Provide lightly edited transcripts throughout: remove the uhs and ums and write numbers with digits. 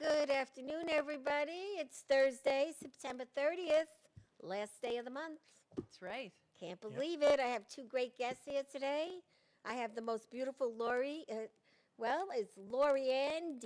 Good afternoon, everybody. It's Thursday, September 30th, last day of the month. That's right. Can't believe it. I have two great guests here today. I have the most beautiful it's Lorianne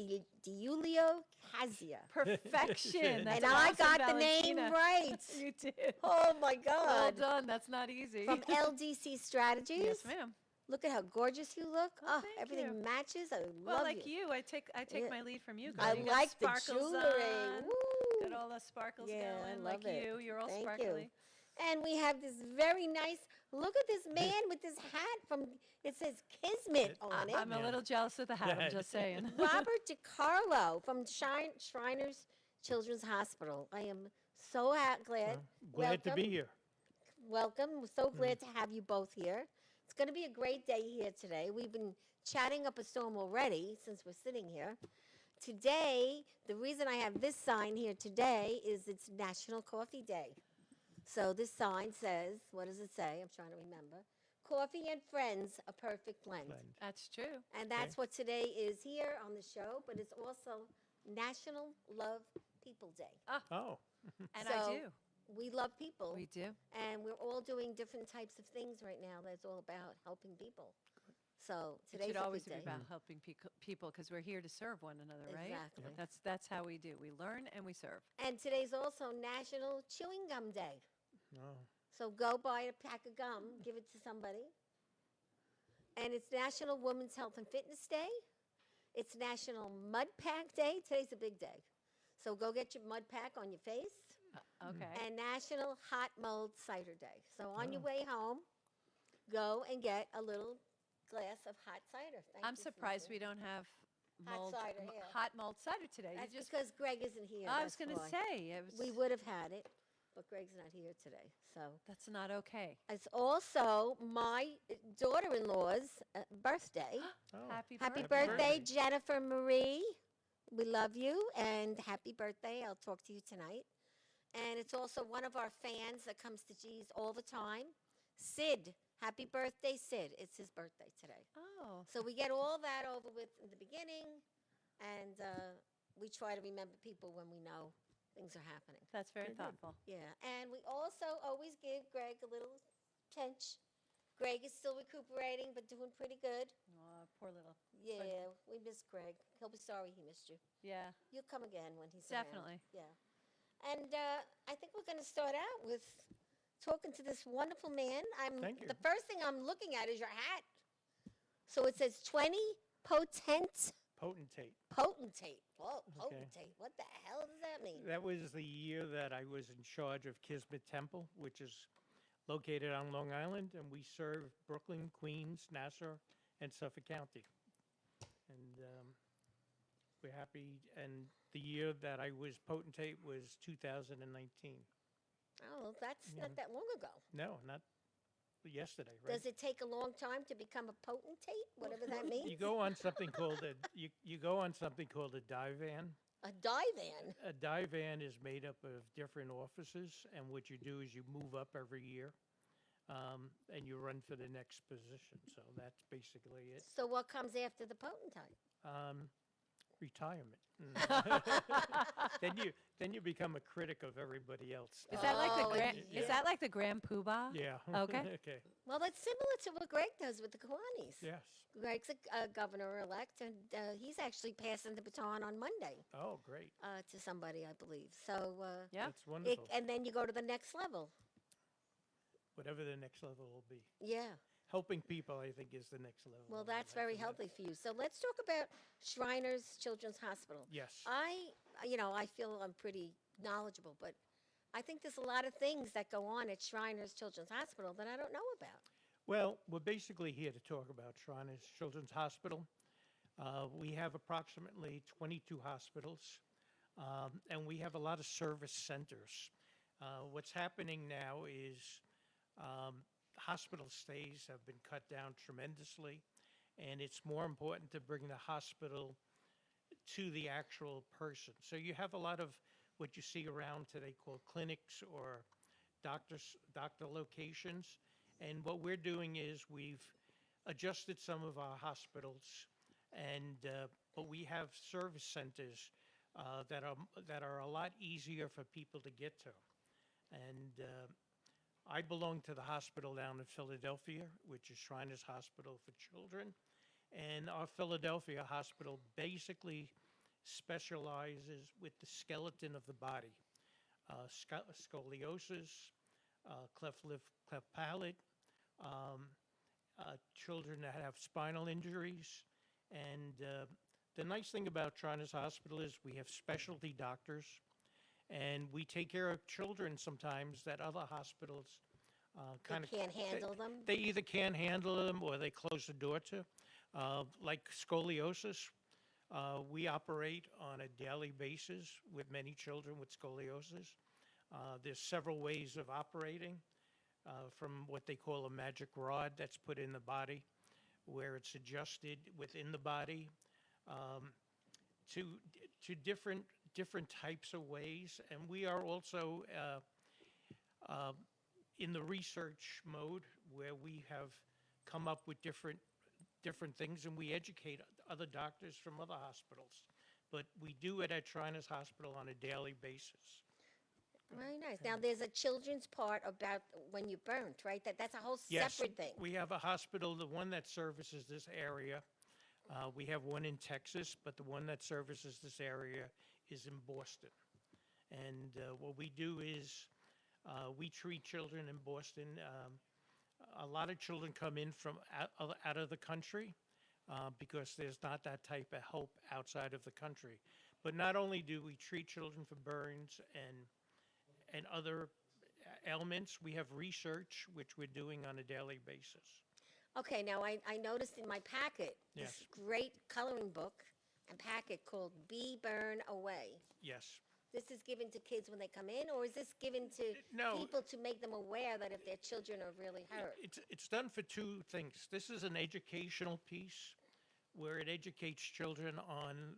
Iulio Casdia. Perfection. That's And I awesome, got the name Valentina. right. You did. Oh my Well God. done. That's not easy. From LDC Strategies. Yes, ma'am. Look at how gorgeous you look. Oh, Oh, thank everything you. matches. I Well, love like you. you, I take Yeah. my lead from you. 'Cause I you got like the sparkles jewelry. on. Woo. Got all the sparkles Yeah, I going. love Like it. you're all Thank sparkly. you. And we have this very nice, look at this man with this hat it says Kismet on it. I'm a little jealous of the hat. I'm just saying. Robert DiCarlo from Shriners Children's Hospital. I am so glad. Glad to Welcome. be here. Welcome. We're so glad to have you both here. It's going to be a great day here today. We've been chatting up a storm already since we're sitting here. Today, the reason I have this sign here today is it's National Coffee Day. So this sign says, what does it say? I'm trying to remember. Coffee and friends, a perfect blend. That's true. And that's what today is here on the show, but it's also National Love People Day. Oh, And So- I do. We love people. We do. And we're all doing different types of things right now that's all about helping people. So It today's should a always good be day. about helping people because we're here to serve one another, right? Exactly. That's how we do. We learn and we serve. And today's also National Chewing Gum Day. no. So go buy a pack of gum, give it to somebody. And it's National Women's Health and Fitness Day. It's National Mud Pack Day. Today's a big day. So go get your mud pack on your face. Okay. And National Hot Mulled Cider Day. So on your way home, go and get a little glass of hot cider. Thank I'm you, surprised Susan. we don't have Hot cider, yeah. hot mulled cider today. That's You just because Gregg isn't here. I was that's going to why. say We would have had it, but Gregg's not here today. So that's not okay. it's also my daughter-in-law's birthday. Oh. Happy Happy birthday. birthday, birthday. Jennifer Marie. We love you and happy birthday. I'll talk to you tonight. And it's also one of our fans that comes to G's all the time, Sid. Happy birthday, Sid. It's his birthday today. Oh, So we get all that over with in the beginning, and we try to remember people when we know things are happening. that's very Very good. thoughtful. Yeah, and we also always give Gregg a little pinch. Gregg is still recuperating, but doing pretty good. Oh, poor little. Yeah, we miss Gregg. He'll be sorry he missed you. Yeah, You'll come again when he's definitely. around. Yeah. And I think we're going to start out with talking to this wonderful man. Thank you. The first thing I'm looking at is your hat. So it says 20 Potentate. potentate. Whoa, Okay. potentate. What the hell does that mean? That was the year that I was in charge of Kismet Temple, which is located on Long Island, and we serve Brooklyn, Queens, Nassau, and Suffolk County. And we're happy. And the year that I was potentate was 2019. Oh, that's Yeah. not that long ago. No, not yesterday, right? Does it take a long time to become a potentate, whatever that means? You go on something called you go on something called a divan. A divan. A divan is made up of different offices, and what you do is you move up every year, and you run for the next position. So that's basically it. So what comes after the potentate? Retirement. then you become a critic of everybody else. Is that like the Oh, grand? yeah. Is that like the grand poobah? Yeah. Okay. Okay. Well, that's similar to what Gregg does with the Kiwanis. Yes. Gregg's a governor-elect, and he's actually passing the baton on Monday Oh, great. to somebody, I believe. So, Yeah. That's wonderful. and then you go to the next level. Whatever the next level will be. Yeah. Helping people, I think, is the next level. Well, and that's after very that- healthy for you. So let's talk about Shriners Children's Hospital. Yes. I feel I'm pretty knowledgeable, but I think there's a lot of things that go on at Shriners Children's Hospital that I don't know about. Well, we're basically here to talk about Shriners Children's Hospital. We have approximately 22 hospitals, and we have a lot of service centers. What's happening now is hospital stays have been cut down tremendously, and it's more important to bring the hospital to the actual person. So you have a lot of what you see around today called clinics or doctor locations. And what we're doing is we've adjusted some of our hospitals, and but we have service centers that are a lot easier for people to get to. And I belong to the hospital down in Philadelphia, which is Shriners Hospital for Children. And our Philadelphia hospital basically specializes with the skeleton of the body, scoliosis, cleft lip, cleft palate, children that have spinal injuries. And the nice thing about Shriners Hospital is we have specialty doctors, and we take care of children sometimes that other hospitals kind of can't handle them? They either can't handle them or they close the door to. Like scoliosis, we operate on a daily basis with many children with scoliosis. There's several ways of operating, from what they call a magic rod that's put in the body, where it's adjusted within the body, to different types of ways. And we are also in the research mode, where we have come up with different things, and we educate other doctors from other hospitals. But we do it at Shriners Hospital on a daily basis. Very nice. Now, there's a children's part about when you burnt, right? That's a whole Yes, separate thing. we have a hospital, the one that services this area. We have one in Texas, but the one that services this area is in Boston. And what we do is we treat children in Boston. A lot of children come in from out of the country because there's not that type of help outside of the country. But not only do we treat children for burns and other ailments, we have research, which we're doing on a daily basis. Okay, now I noticed in my packet Yes. this great coloring book and packet called Be Burn Away. Yes. This is given to kids when they come in, or is this given to No. people to make them aware that if their children are really hurt? It's done for two things. This is an educational piece where it educates children on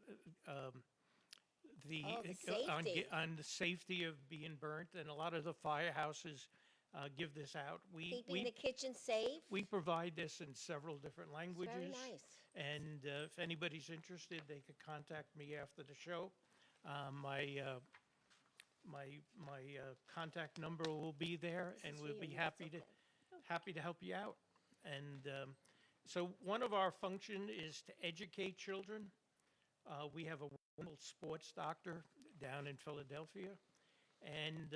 the safety. on the safety of being burnt, and a lot of the firehouses give this out. Keeping the kitchen safe? We provide this in several different It's languages. very nice. And if anybody's interested, they could contact me after the show. My contact number will be there, and is we'll you, be that's happy to help you out. And so one of our function is to educate children. We have a wonderful sports doctor down in Philadelphia, and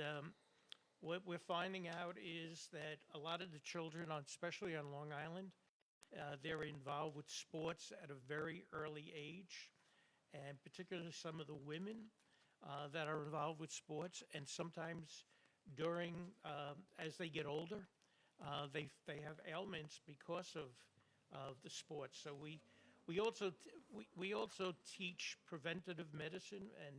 what we're finding out is that a lot of the children, especially on Long Island, they're involved with sports at a very early age, and particularly some of the women that are involved with sports, and sometimes during, as they get older, they have ailments because of the sports. So we also teach preventative medicine and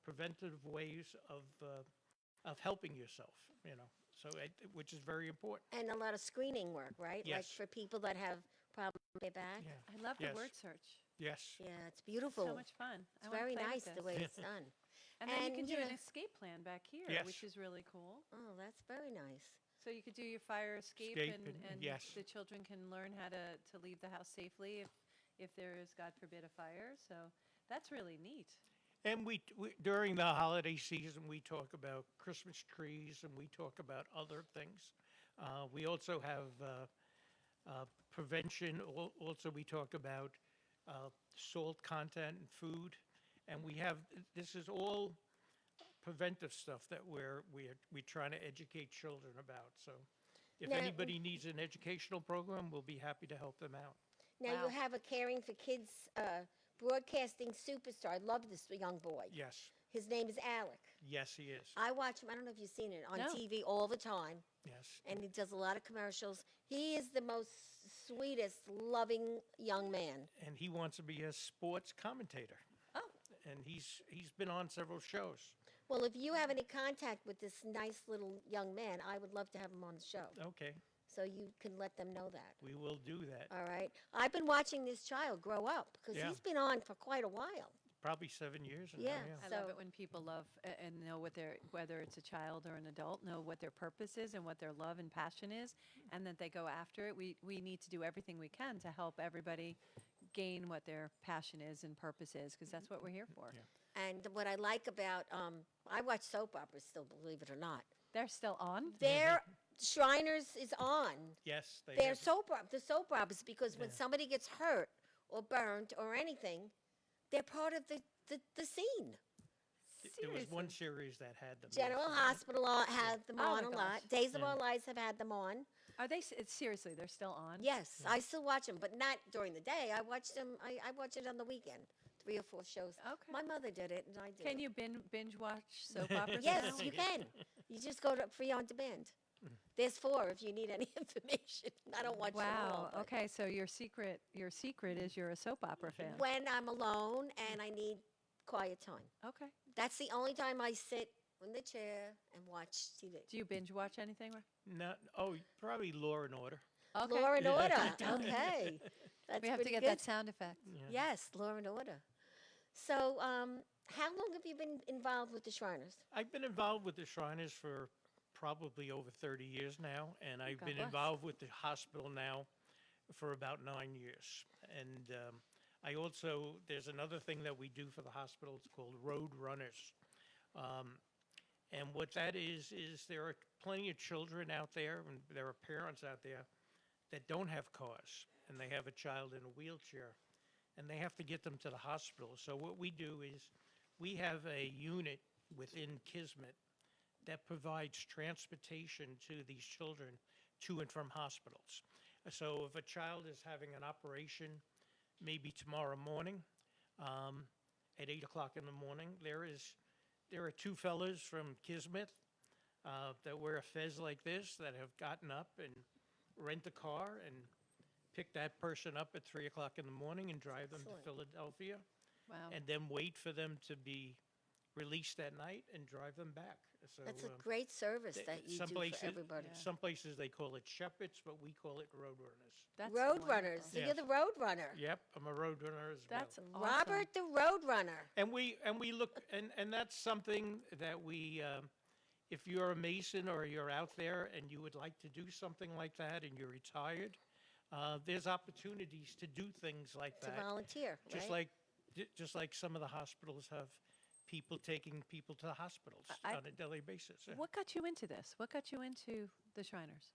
preventative ways of helping yourself, so which is very important. And a lot of screening work, right? Like Yes. for people that have problems with their back? Yeah. I love the Yes. word search. Yes. Yeah, it's beautiful. So much fun. It's very nice the way this. it's done. And then you and, can do you an know- escape plan back here, Yes. which is really cool. Oh, that's very nice. So you could do your fire escape, Escape and, and- yes. the children can learn how to leave the house safely if there is, God forbid, a fire. So that's really neat. And we during the holiday season, we talk about Christmas trees and we talk about other things. We also have prevention. Also, we talk about salt content in food, and this is all preventive stuff that we're trying to educate children about. So, if Now- anybody needs an educational program, we'll be happy to help them out. Now Wow. you have a Caring for Kids broadcasting superstar. I love this young boy. Yes, His name is Alec. yes, he is. I watch him, I don't know if you've seen it, on No. TV all the time, Yes, and he does a lot of commercials. He is the most sweetest, loving young man. and he wants to be a sports commentator. Oh. And he's been on several shows. Well, if you have any contact with this nice little young man, I would love to have him on the show, Okay, so you can let them know that. we will do that. All right? I've been watching this child grow up, because Yeah. he's been on for quite a while. Probably 7 years now, Yeah. yeah. I love So- it when people love and know whether it's a child or an adult, know what their purpose is and what their love and passion is, and that they go after it. We need to do everything we can to help everybody gain what their passion is and purpose is, because that's what we're here for. And what I like about, I watch soap operas still, believe it or not. They're still on? Their Shriners is on. Yes, they They're have. the soap operas, because when somebody gets hurt or burned or anything, they're part of the scene. There was one series that had them. General yes. Hospital had them Oh on my a gosh. lot. Days of Yeah. Our Lives have had them on. Are they, seriously, they're still on? Yes, I still watch them, but not during the day. I watch them. I watch it on the weekend, 3 or 4 shows. Okay. My mother did it, and I did. Can it. you binge watch soap operas Yes, now? you can. You just go to free on demand. There's 4 if you need any information. I don't watch them all. Wow. but Okay, so your secret is you're a soap opera fan. When I'm alone and I need quiet time, Okay. that's the only time I sit in the chair and watch TV. Do you binge watch anything? No, probably Law and Order. Okay. Law and Order. Okay, that's We have to pretty get good. that sound effect. Yeah. Yes, Law and Order. So, how long have you been involved with the Shriners? I've been involved with the Shriners for probably over 30 years now, and I've God been bless. involved with the hospital now for about 9 years. And I also, there's another thing that we do for the hospital. It's called Road Runners. And what that is there are plenty of children out there, and there are parents out there that don't have cars, and they have a child in a wheelchair, and they have to get them to the hospital. So what we do is we have a unit within Kismet that provides transportation to these children to and from hospitals. So if a child is having an operation, maybe tomorrow morning, at 8 o'clock in the morning, there are 2 fellas from Kismet that wear a fez like this that have gotten up and rent a car and pick that person up at 3 o'clock in the morning and drive them to Excellent. Philadelphia, Wow. and then wait for them to be released at night and drive them back. So That's a great service th- that you some do places- for everybody. Yeah. some places they call it shepherds, but we call it road runners. That's Road wonderful. Runners. So Yes. you're the Road Runner. Yep, I'm a road runner as well. That's awesome. Robert the Road Runner. And we look, and that's something that we, if you're a Mason or you're out there and you would like to do something like that and you're retired, there's opportunities to do things like To that. volunteer, Just right? just like some of the hospitals have people taking people to the hospitals I- on a daily basis. Yeah. What got you into this? What got you into the Shriners?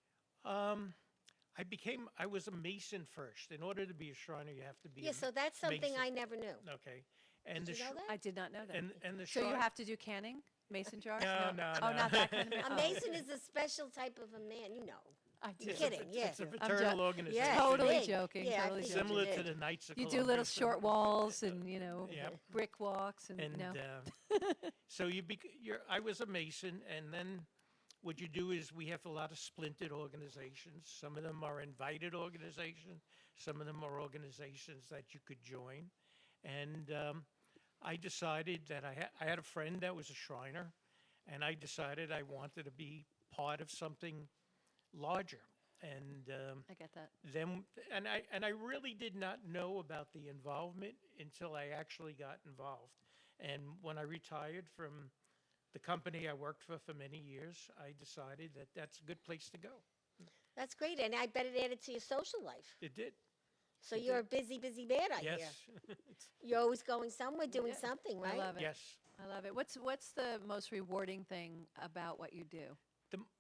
I was a Mason first. In order to be a Shriner, you have to be Yeah, a so that's something Mason. I never knew. Okay. And Did the you know Sh- that? I did not know that. and the So you Shrine- have to do canning, mason jars? No, Oh, no. not that kind of. A oh. Mason is a special type of a man, you know. I do. You're kidding, yeah. It's a I'm fraternal jo- organization. Yeah, Totally big. joking, Yeah, I totally think joking. Similar you to did. the Knights of You do Columbus. little short walls and, Yep. brick walks and, And no. so I was a Mason, and then what you do is we have a lot of splintered organizations. Some of them are invited organizations. Some of them are organizations that you could join. And I decided that I had a friend that was a Shriner, and I decided I wanted to be part of something larger. And I get that. then I really did not know about the involvement until I actually got involved. And when I retired from the company I worked for many years, I decided that that's a good place to go. That's great, and I bet it added to your social life. It did. So you're a busy, busy man, I hear. Yes. You're always going somewhere, doing Yeah. something, right? I love it. Yes. I love it. What's the most rewarding thing about what you do?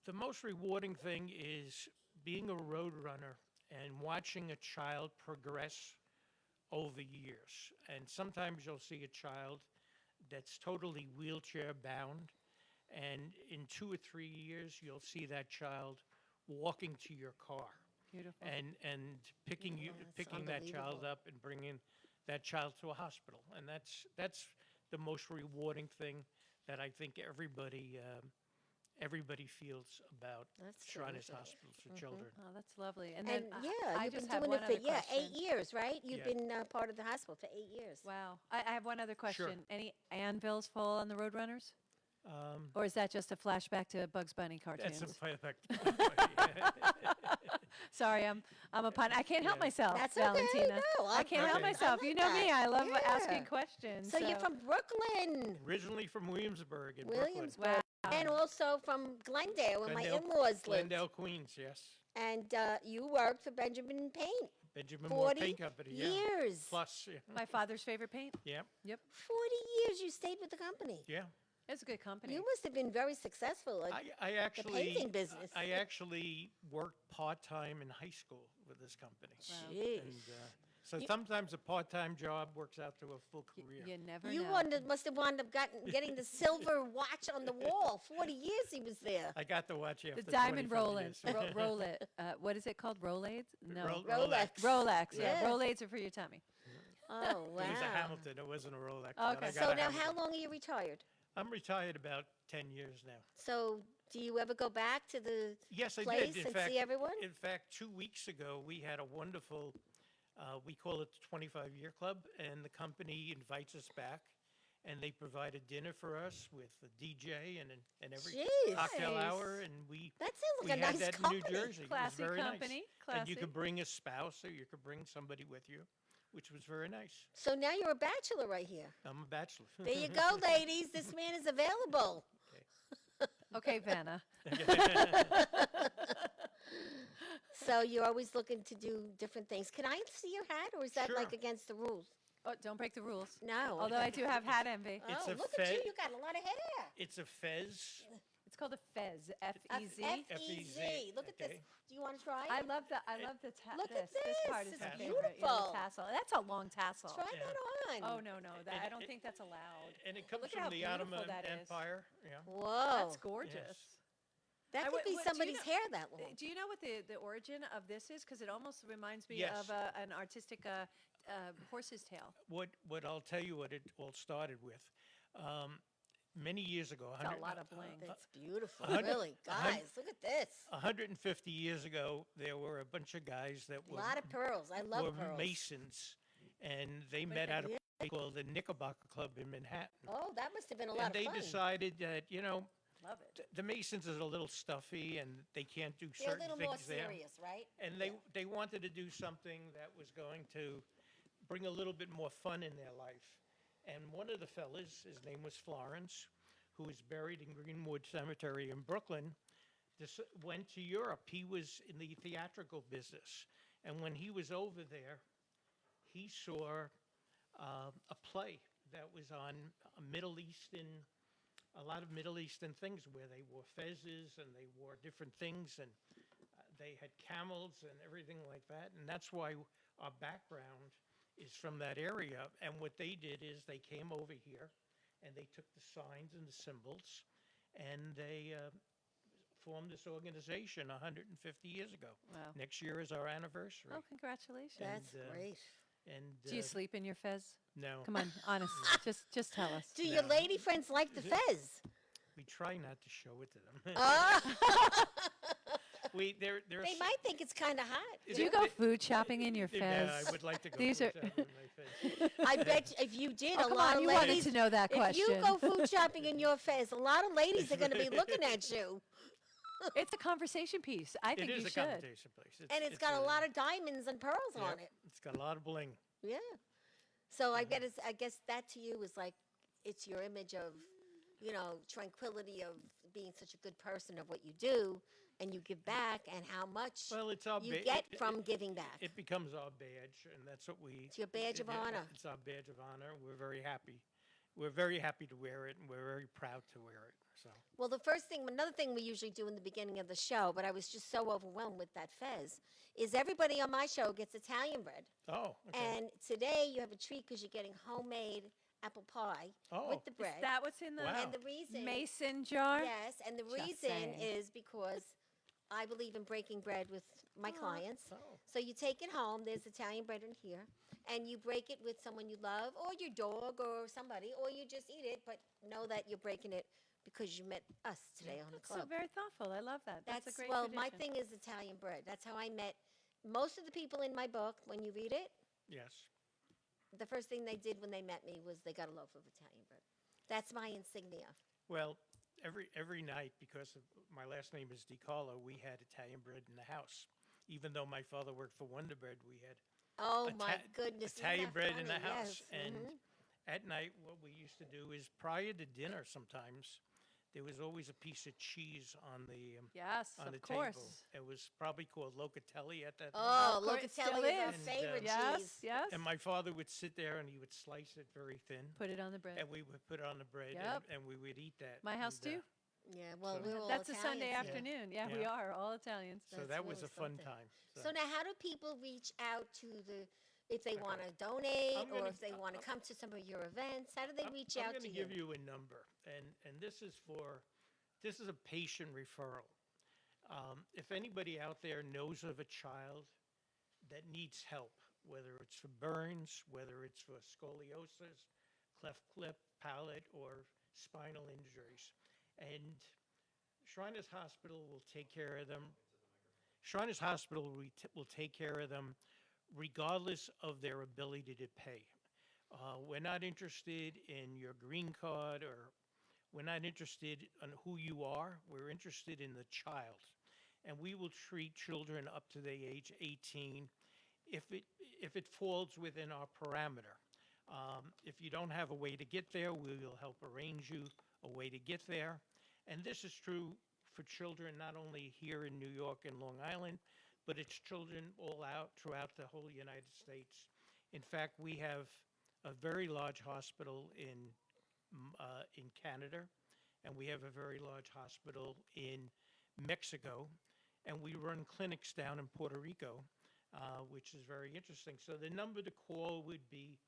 The most rewarding thing is being a road runner and watching a child progress over years. And sometimes you'll see a child that's totally wheelchair bound, and in 2 or 3 years, you'll see that child walking to your car Beautiful. and picking that's picking that child unbelievable. up and bringing that child to a hospital. And that's the most rewarding thing that I think everybody feels about That's true, Shriners isn't it? Hospitals for Children. Oh, that's lovely. And And then yeah, I you've just been have doing one it for other question. 8 years, right? You've Yeah. been part of the hospital for 8 years. Wow. I have one other question. Any anvils fall on the Roadrunners? Um, Or is that just a flashback to Bugs Bunny cartoons? That's a fact. Sorry, I'm a pun. I can't help Yeah. myself, That's okay, Valentina. no, I can't help okay. myself. I You like know me. that. I love Yeah. asking questions. So you're from Brooklyn, Originally from Williamsburg in Williamsburg, Wow. and also from Glendale, where my Glendale- in-laws lived. Glendale, Queens, yes. And you worked for Benjamin Payne. Benjamin Moore 40 Paint Company, yeah. years. Plus, yeah. My father's favorite paint. Yeah, 40 years you stayed with the company. yeah. It's a good company. You must have been very successful. Like, I actually, painting business. I actually worked part-time in high school with this company. Jeez. And so sometimes a part-time job works out to a full career. You never You know. must have wound up getting the silver watch on the wall. 40 years he was there. I got the watch after The diamond 25 Rolex. years. Rolex. What is it called? Rolades? No. Rolex. Rolex. Yeah. Yeah. Rolades are for your tummy. Oh, wow. It was a Hamilton. It wasn't a Rolex. but Okay. I got So a now Hamilton. how long are you retired? I'm retired about 10 years now. So do you ever go back to the Yes, I place did. and see everyone? In fact, 2 weeks ago, we had a wonderful, we call it the 25-year club, and the company invites us back, and they provide a dinner for us with a DJ and every Jeez. cocktail Nice. hour, and we That sounds we like a had nice that in company. New Jersey. It was Classy very company, nice. And you classy. could bring a spouse, or you could bring somebody with you, which was very nice. So now you're a bachelor right here. I'm a bachelor. There you go, ladies. This man is available. Okay, Vanna. So you're always looking to do different things. Can I see your hat, or is that like Sure. against the rules? Oh, don't break the rules. No. Although I do have hat envy. It's Oh, a look at you. fe- You got a lot of hair. It's a fez. It's called a fez. F-E-Z. F-E-Z. Look at this. okay. Do you want to try it? I love the Look at this part this. is It's my favorite. Yeah, beautiful. the tassel. That's a long tassel. Try Yeah. that on. Oh no, And I don't it- think that's allowed. And it comes Look at how from the beautiful Ottoman that is. Empire. Yeah. Whoa. That's gorgeous. That I could would- be what- do you somebody's know- hair that long. Do you know what the origin of this is? Because it almost reminds me Yes. of an artistic horse's tail. What I'll tell you what it all started with. Many years ago, It's a lot of bling. That's beautiful. a hundred- Really. a hun- Guys, look at this. 150 years ago, there were a bunch of guys that A were, lot of pearls. I love were pearls. masons, and they met at a yeah. place called the Knickerbocker Club in Manhattan. Oh, that must have been a lot And they of fun. decided that, Love it. the Masons is a little stuffy, and they can't do They're a certain little more things there. serious, right? And they wanted to do something that was going to bring a little bit more fun in their life. And one of the fellas, his name was Florence, who is buried in Greenwood Cemetery in Brooklyn, went to Europe. He was in the theatrical business. And when he was over there, he saw a play that was on a lot of Middle Eastern things, where they wore fezzes and they wore different things, and they had camels and everything like that. And that's why our background is from that area. And what they did is they came over here and they took the signs and the symbols, and they formed this organization 150 years ago. Wow. Next year is our anniversary. Oh, congratulations. That's And, great. And Do you sleep in your fez? no, Come on, honest. just tell us. Do your No. lady friends like the fez? we try not to show it to them. Oh, There's they might think it's kind of hot. Do you go food shopping in your fez? Yeah, I would like to go. These food are- shopping in my fez. I bet if you did, Oh, a come lot on, of you wanted ladies. to know that If you question. go food shopping in your fez, a lot of ladies are going to be looking at you. It's a conversation piece. I think It is you a should. competition place. And it's got a lot of diamonds and pearls yeah, on it. It's got a lot of bling. Yeah. So I guess that to you is like, it's your image of, tranquility of being such a good person of what you do, and you give back, and how much Well, it's our you ba- get it- from giving back. It becomes our badge, and that's what we. It's your badge of honor. It's our badge of honor. We're very happy. We're very happy to wear it, and we're very proud to wear it. So Well, another thing we usually do in the beginning of the show, but I was just so overwhelmed with that fez, is everybody on my show gets Italian bread. okay. And today you have a treat because you're getting homemade apple pie Oh. with the Is bread. that what's in the Wow. And the reason, mason jar? yes, and the Just reason saying. is because I believe in breaking bread with my clients. Oh. So you take it home, there's Italian bread in here, and you break it with someone you love, or your dog, or somebody, or you just eat it, but know that you're breaking it because you met us today on the That's so club. very thoughtful. I love that. That's a great well, tradition. my thing is Italian bread. That's how I met most of the people in my book. When you read it, Yes. the first thing they did when they met me was they got a loaf of Italian bread. That's my insignia. Well, every night, because of my last name is DiCarlo, we had Italian bread in the house. Even though my father worked for Wonder Bread, we had Oh my Ita- goodness! isn't Italian that bread in the funny? house. Yes, And mhm. at night, what we used to do is prior to dinner sometimes, there was always a piece of cheese on the Yes, on the of course. table. It was probably called locatelli at that time. Oh, Of course, it still locatelli is our is. favorite Yes, cheese. yes. And my father would sit there and he would slice it very thin, Put it on the bread. and we would put it on the bread, Yep. and we would eat that. My house And, too. Yeah, well, So- we're all That's a Sunday Italians here. afternoon. Yeah, we Yeah. are all Italians. So That's that was really a fun something. time. So now, how do people reach out to if they want to donate, I'm or gonna- if they want to come to some of your events? How do they reach I'm out going to to you? give you a number, and this is a patient referral. If anybody out there knows of a child that needs help, whether it's for burns, whether it's for scoliosis, cleft lip, palate, or spinal injuries, and Shriners Hospital will take care of them. Shriners Hospital will take care of them regardless of their ability to pay. We're not interested in your green card, or we're not interested in who you are. We're interested in the child. And we will treat children up to the age 18 if it falls within our parameter. If you don't have a way to get there, we will help arrange you a way to get there. And this is true for children not only here in New York and Long Island, but it's children all out throughout the whole United States. In fact, we have a very large hospital in Canada, and we have a very large hospital in Mexico, and we run clinics down in Puerto Rico, which is very interesting. So the number to call would be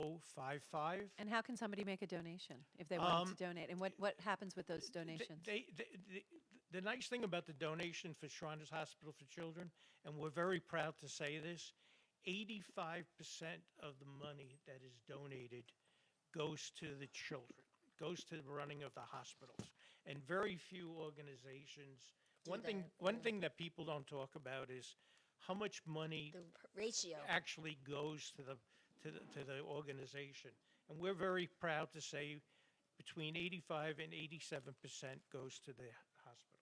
800-237-5055. And how can somebody make a donation if they wanted to donate? And what happens with those donations? The nice thing about the donation for Shriners Hospital for Children, and we're very proud to say this, 85% of the money that is donated goes to the children, goes to the running of the hospitals. And very few organizations, one thing that people don't talk about is how much money The ratio. actually goes to the organization. And we're very proud to say between 85 and 87% goes to the hospitals.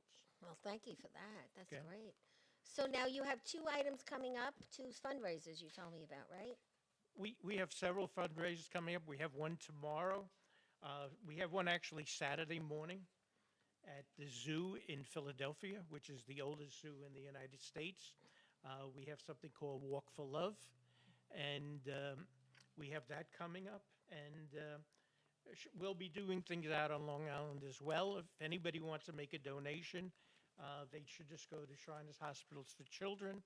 Well, thank you for that. That's Okay. great. So now you have 2 items coming up, 2 fundraisers you told me about, right? We have several fundraisers coming up. We have one tomorrow. We have one actually Saturday morning at the zoo in Philadelphia, which is the oldest zoo in the United States. We have something called Walk for Love, and we have that coming up. And we'll be doing things out on Long Island as well. If anybody wants to make a donation, they should just go to Shriners Hospitals for Children.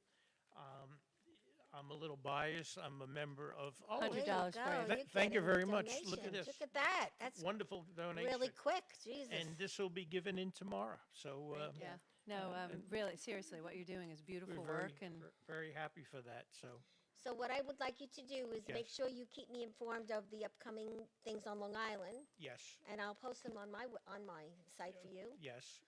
I'm a little biased. I'm a member of, $100 There you for go. you. You're Thank you getting very the much. Look at donation. this. Look at that. That's wonderful donation. really quick. Jesus. And this will be given in tomorrow. So Yeah. No, really, seriously, what you're doing is we're beautiful very, work. And very happy for that. So So what I would like you to do is make Yes. sure you keep me informed of the upcoming things on Long Island, yes, and I'll post them on my site for you. yes.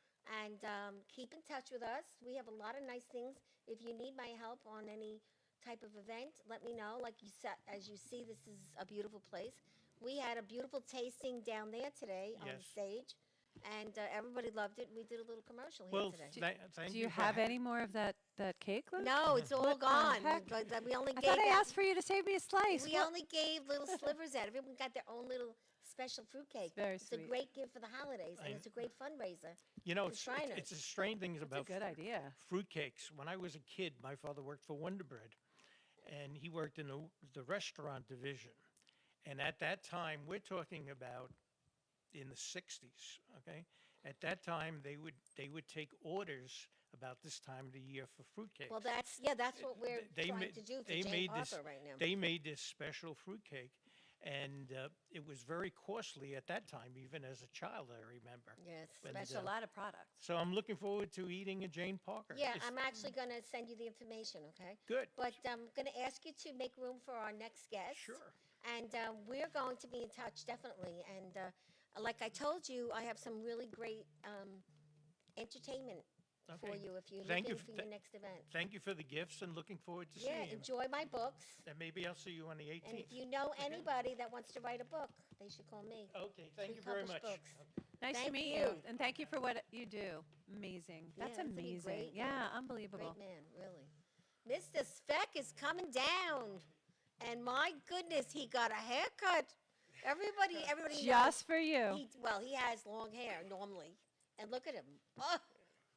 And keep in touch with us. We have a lot of nice things. If you need my help on any type of event, let me know. Like you said, as you see, this is a beautiful place. We had a beautiful tasting down there today on the Yes. stage, and everybody loved it. We did a little commercial here Well, today. thank do you you for have ha- any more of that cake left? No, it's all What the gone. heck? But we only I gave thought I out- asked for you to save me a slice. We What- only gave little slivers out. Everyone got their own little special fruitcake. very It's a sweet. great gift for the holidays, and I- it's a great fundraiser. You know, the it's Shriners. a strange thing That's a about good idea. fruitcakes. When I was a kid, my father worked for Wonder Bread, and he worked in the restaurant division. And at that time, we're talking about in the 60s, okay? At that time, they would take orders about this time of the year for fruitcakes. Well, that's what we're trying to do for Jane Harper right now. They made this special fruitcake, and it was very costly at that time, even as a child, I remember. Yeah, it's And, That's special. a lot of products. So I'm looking forward to eating a Jane Parker. Yeah, It's I'm actually going to send you the information, okay? good. But I'm going to ask you to make room for our next guest. Sure. And we're going to be in touch, definitely. And like I told you, I have some really great entertainment for Okay. you if you're Thank you looking for f- your next event. Thank you for the gifts and looking forward to Yeah, seeing you. enjoy my books. And maybe I'll see you on the And 18th. if you know anybody that wants to write a book, they should call me. Okay, thank We you very publish much. books. Nice to Thank meet you. you. And thank you for what you do. Amazing. Yeah, That's isn't he amazing. great? Yeah, unbelievable. Great man, really. Mr. Svec is coming down. And my goodness, he got a haircut. Everybody knows. Just for you. He has long hair normally. And look at him. Oh,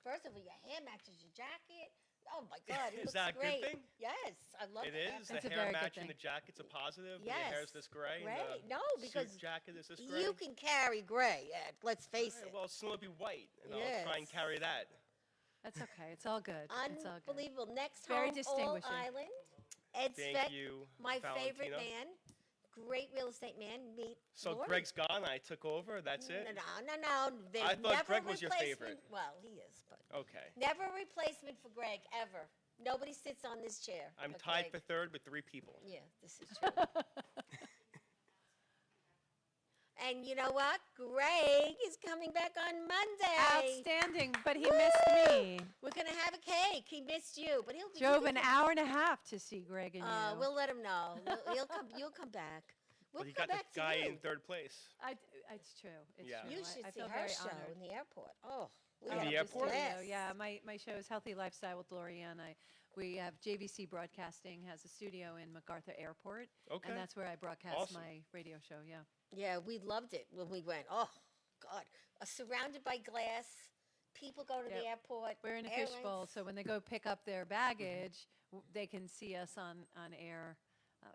first of all, your hair matches your jacket. Oh my God, he Is looks that a good great. thing? Yes, I love It it. is. It's The a hair very good matching thing. the jacket's a positive. When Yes. your hair's this gray. And Great. the No, because suit jacket is this gray. you can carry gray, Ed. Let's face All right, it. well, soon it'll be white, and I'll try and carry that. That's okay. It's all good. It's all good. Unbelievable. Next Very home, All distinguishing. Island. Ed Thank Svec, you, my favorite Valentina. man. Great real estate man. Meet So Lori. Gregg's gone. I took over. That's it. No. There's I thought never Gregg was your replacement- favorite. Well, he is, but Okay. never a replacement for Gregg, ever. Nobody sits on this chair. I'm but tied for Gregg. third with 3 people. Yeah, this is true. And you know what? Gregg is coming back on Monday. Outstanding, but he missed me. We're going to have a cake. He missed you, but he'll Drove an hour and a half to see Gregg and you. We'll let him know. He'll come. You'll come back. We'll Well, you come got the back to guy you. in third place. It's true. It's Yeah. true. You I should see feel her very show honored. in the airport. Oh, we In had the a airport? blast. Yeah, my show is Healthy Lifestyle with Lorianne. We have JVC Broadcasting has a studio in MacArthur Airport, Okay. and that's where I broadcast Awesome. my radio show. Yeah, Yeah, we loved it when we went. Oh, God. Surrounded by glass. People go to the Yep. airport. we're in a airlines. fishbowl, so when they go pick up their baggage, they can see us on air,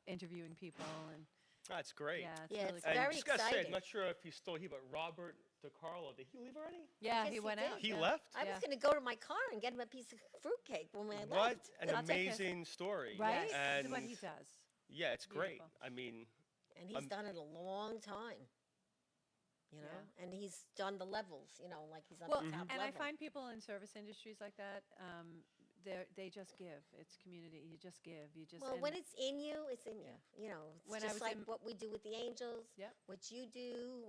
interviewing people, and That's great. yeah, it's Yeah, really it's cool. And very just gotta say, exciting. I'm not sure if he's still here, but Robert DiCarlo, did he leave already? Yeah, Yes, he he went did. out. He yeah. left? I was Yeah. going to go to my car and get him a piece of fruitcake when I What left. an I'll take his. amazing story. Right? And What he does. yeah, it's great. Beautiful. I mean, And he's done it a long time. You know, and he's done the levels, like he's on Well, the top and level. I find people in service industries like that, they just give. It's community. You just give. You just. Well, and when it's in you, it's in you. You know, it's When I just was like in- what we do with the angels, Yep. what you do.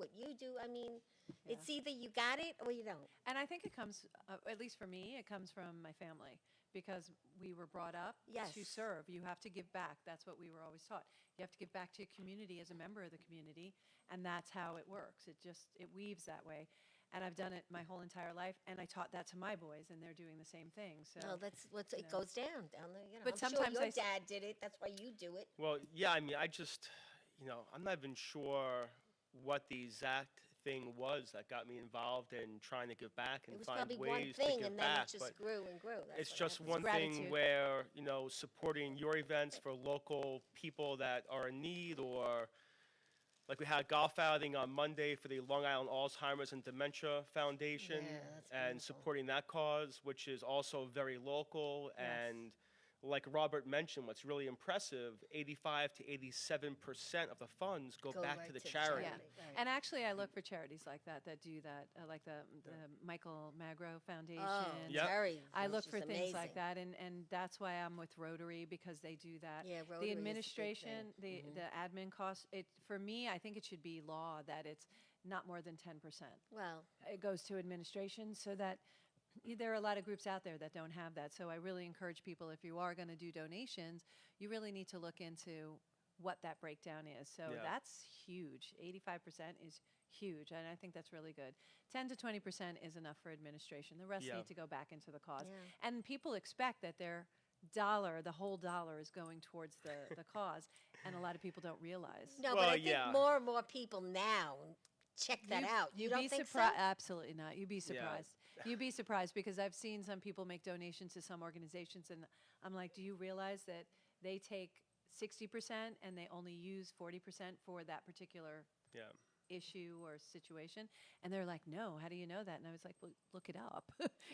I mean, it's either you got it or you don't. And I think it comes, at least for me, it comes from my family because we were brought up to Yes. serve. You have to give back. That's what we were always taught. You have to give back to your community as a member of the community, and that's how it works. It weaves that way. And I've done it my whole entire life, and I taught that to my boys, and they're doing the same thing. So No, that's what it know. goes down there. But I'm sometimes sure I your s- dad did it. That's why you do it. well, yeah, I mean, I just, I'm not even sure what the exact thing was that got me involved in trying to give back It and was find probably one ways to thing, give and then back. it just But grew and grew. That's it's what just happens. one Gratitude. thing where, supporting your events for local people that are in need, or like we had a golf outing on Monday for the Long Island Alzheimer's and Dementia Foundation, Yeah, that's and beautiful. supporting that cause, which is also very local. Yes. And like Robert mentioned, what's really impressive, 85 to 87% of the funds go Go back right to the to the charity. Yeah, charity. Right. and actually, I look for charities like that do that, like the Michael Magro Foundation. Oh, Yep. Terry. I which look is for things like amazing. that, and that's why I'm with Rotary, because they do that. Yeah, Rotary is a The big administration, thing. the admin costs, for me, I think it should be law that it's not more than 10%. Well, It goes to administration, so that there are a lot of groups out there that don't have that. So I really encourage people, if you are going to do donations, you really need to look into what that breakdown is. So Yeah. that's huge. 85% is huge, and I think that's really good. 10 to 20% is enough for administration. The rest Yeah. need to go back into the cause. Yeah. And people expect that their the whole dollar is going towards the cause, and a lot of people don't realize. no, Well, but I think yeah. more and more people now check that out. You don't be think surprised? so? Absolutely not. You'd be surprised. You'd be surprised, because I've seen some people make donations to some organizations, and I'm like, do you realize that they take 60% and they only use 40% for that particular Yeah. issue or situation? And they're like, no, how do you know that? And I was like, well, look it up.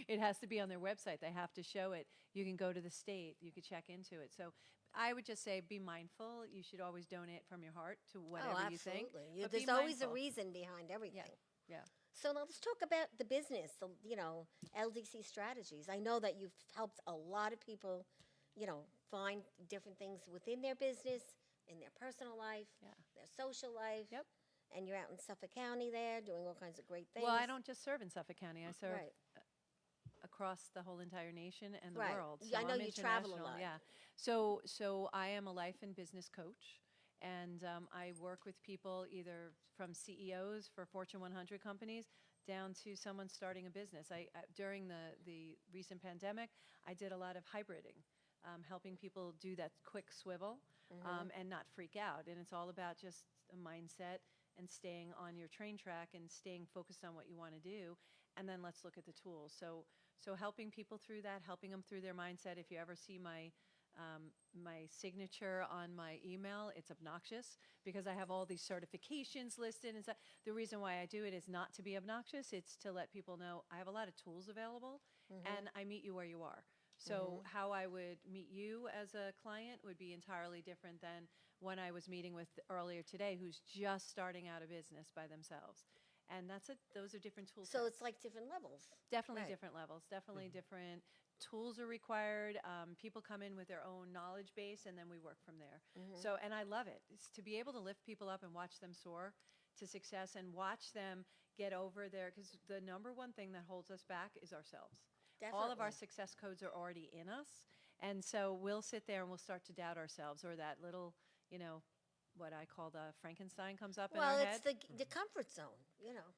It has to be on their website. They have to show it. You can go to the state. You could check into it. So I would just say, be mindful. You should always donate from your heart to whatever Oh, you think. absolutely. but be There's always a mindful. reason behind everything. Yeah. So now let's talk about the business, LDC Strategies. I know that you've helped a lot of people, find different things within their business, in their personal life, Yeah. their social life. Yep. And you're out in Suffolk County there doing all kinds of great things. Well, I don't just serve in Suffolk County. I serve Right. across the whole entire nation and the Right. world. Yeah, I know I'm you travel a international, lot. Yeah. So I am a life and business coach, and I work with people either from CEOs for Fortune 100 companies down to someone starting a business. During the recent pandemic, I did a lot of hybriding, helping people do that quick swivel and not freak out. And it's all about just a mindset and staying on your train track and staying focused on what you want to do. And then let's look at the tools. So helping people through that, helping them through their mindset. If you ever see my signature on my email, it's obnoxious because I have all these certifications listed and stuff. The reason why I do it is not to be obnoxious. It's to let people know I have a lot of tools available and I meet you where you are. So how I would meet you as a client would be entirely different than when I was meeting with earlier today, who's just starting out a business by themselves. And those are different tools. So it's like different levels. Definitely Right. different levels, definitely different tools are required. People come in with their own knowledge base and then we work from there. So, and I love it. It's to be able to lift people up and watch them soar to success and watch them get over there, because the number one thing that holds us back is ourselves. All of our Definitely. success codes are already in us. And so we'll sit there and we'll start to doubt ourselves, or that little, what I call the Frankenstein comes up in Well, our it's head. the comfort zone,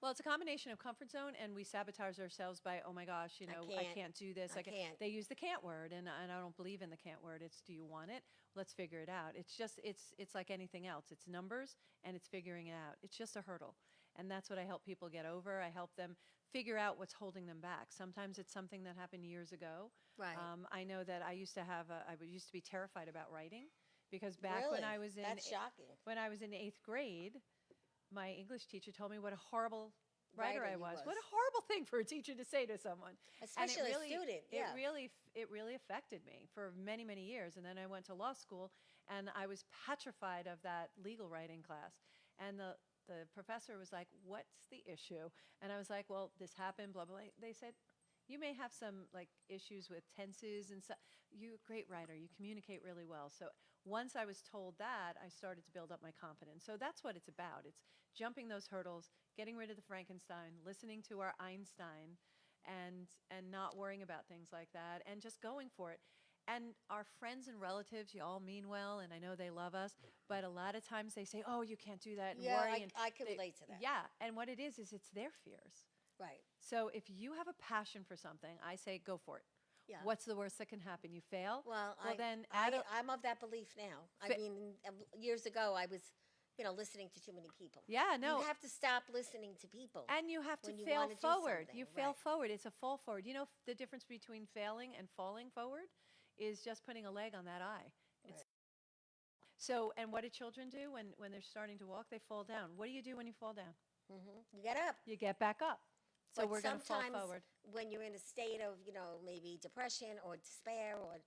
Well, it's a combination of comfort zone, and we sabotage ourselves by, oh my gosh, I can't. can't do this. I can't. They use the can't word, and I don't believe in the can't word. It's, do you want it? Let's figure it out. It's like anything else. It's numbers, and it's figuring it out. It's just a hurdle, and that's what I help people get over. I help them figure out what's holding them back. Sometimes it's something that happened years ago. Right. I know that I used to be terrified about writing. Because back when Really? I was in That's shocking. when I was in 8th grade, my English teacher told me what a horrible writer Writer I you was. was. What a horrible thing for a teacher to say to someone. Especially and a student, yeah. It really affected me for many, many years. And then I went to law school, and I was petrified of that legal writing class. And the professor was like, "What's the issue?" And I was like, "Well, this happened, blah, blah, blah." They said, "You may have some issues with tenses and stuff. You're a great writer. You communicate really well." So once I was told that, I started to build up my confidence. So that's what it's about. It's jumping those hurdles, getting rid of the Frankenstein, listening to our Einstein, and not worrying about things like that, and just going for it. And our friends and relatives, you all mean well, and I know they love us, but a lot of times they say, "Oh, you can't do that," and Yeah, worry. I can relate to that. Yeah, and what it is it's their fears. Right. So if you have a passion for something, I say go for it. Yeah. What's the worst that can happen? You fail? Well, then I'm of that belief now. I Fa- mean, years ago, I was, listening to too many people. Yeah, no. You have to stop listening to people. And you have to when you fail wanna do forward. something, You fail right. forward. It's a fall forward. You know, the difference between failing and falling forward is just putting a leg on that eye. It's So, and what do children do when they're starting to walk? They fall down. What do you do when you fall down? You get up. You get back up. So But we're going to fall sometimes forward. when you're in a state of, maybe depression or despair or,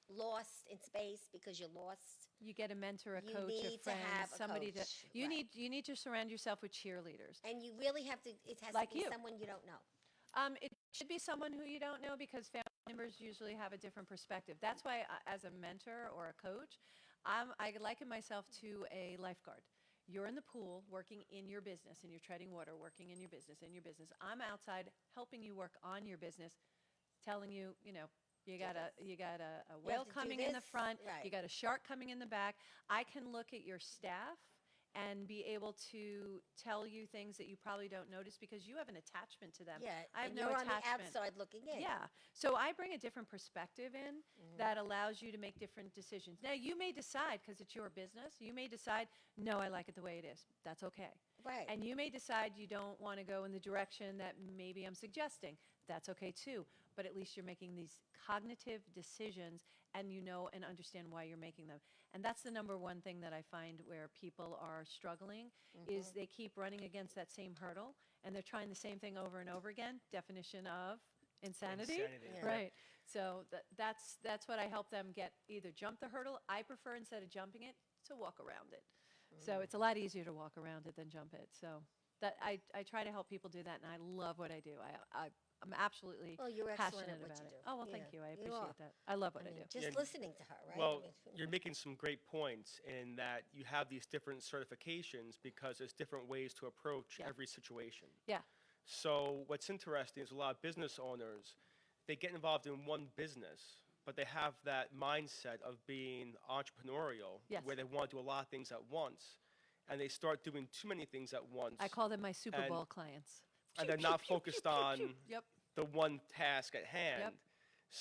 lost in space because you're lost. You get a mentor, a You coach, a need to friend, have a somebody coach, you right. need to surround yourself with cheerleaders. And you really have to, it has Like to be you. someone you don't know. It should be someone who you don't know, because family members usually have a different perspective. That's why, as a mentor or a coach, I liken myself to a lifeguard. You're in the pool working in your business, and you're treading water, working in your business, I'm outside helping you work on your business, telling you, you got a whale to do coming in the this, front, right. you got a shark coming in the back. I can look at your staff and be able to tell you things that you probably don't notice because you have an attachment to them. Yeah, I have and no you're on attachment. the outside looking in. Yeah. So I bring a different perspective in that allows you to make different decisions. Now, you may decide, because it's your business, you may decide, no, I like it the way it is. That's okay. Right. And you may decide you don't want to go in the direction that maybe I'm suggesting. That's okay too. But at least you're making these cognitive decisions, and you know and understand why you're making them. And that's the number one thing that I find where people are struggling is they keep running against that same hurdle, and they're trying the same thing over and over again. Definition of insanity. Yeah. Right. So that's what I help them get, either jump the hurdle. I prefer, instead of jumping it, to walk around it. So it's a lot easier to walk around it than jump it. So that I try to help people do that, and I love what I do. I'm absolutely Well, you're excellent passionate at what about you it. do. Oh, well, Yeah, thank you. I you appreciate are. that. I love what I mean, do. just Yeah. listening to her, right? Well, I mean, you're making some great points in that you have these different certifications because there's different ways to approach Yeah. every situation. Yeah. So what's interesting is a lot of business owners, they get involved in one business, but they have that mindset of being entrepreneurial, Yes. where they want to do a lot of things at once, and they start doing too many things at once, I call them my Super And- Bowl clients. and they're not focused on Yep. the one task at hand. Yep.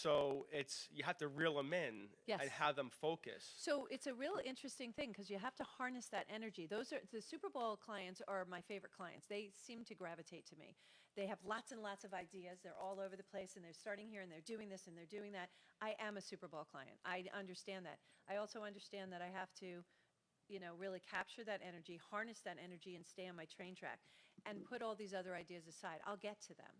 So you have to reel them in Yes. and have them focus. So it's a real interesting thing because you have to harness that energy. Those are the Super Bowl clients are my favorite clients. They seem to gravitate to me. They have lots and lots of ideas. They're all over the place and they're starting here and they're doing this and they're doing that. I am a Super Bowl client. I understand that. I also understand that I have to, really capture that energy, harness that energy and stay on my train track and put all these other ideas aside. I'll get to them.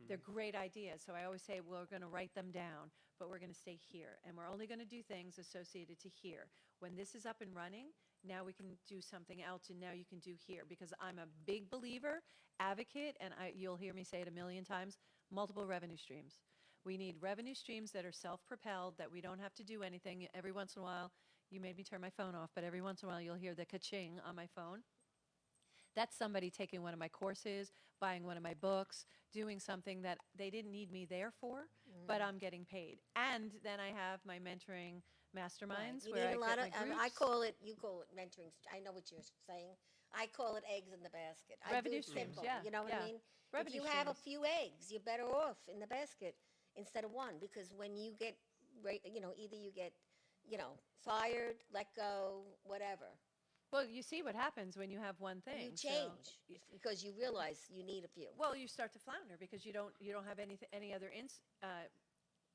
They're great ideas. So I always say, we're going to write them down, but we're going to stay here. And we're only going to do things associated to here. When this is up and running, now we can do something else, and now you can do here. Because I'm a big believer, advocate, and you'll hear me say it a million times, multiple revenue streams. We need revenue streams that are self-propelled, that we don't have to do anything. Every once in a while, you made me turn my phone off, but every once in a while you'll hear the ka-ching on my phone. That's somebody taking one of my courses, buying one of my books, doing something that they didn't need me there for, but I'm getting paid. And then I have my mentoring masterminds You where need I a lot of, get my groups. I call it, you call it mentoring. I know what you're saying. I call it eggs in the basket. I do Revenue it streams, simple, yeah, you know what yeah. I mean? Revenue If you have a streams. few eggs, you're better off in the basket instead of one, because when you get, either you get, fired, let go, whatever. Well, you see what happens when you have one thing. You so- change because you realize you need a few. Well, you start to flounder because you don't have any other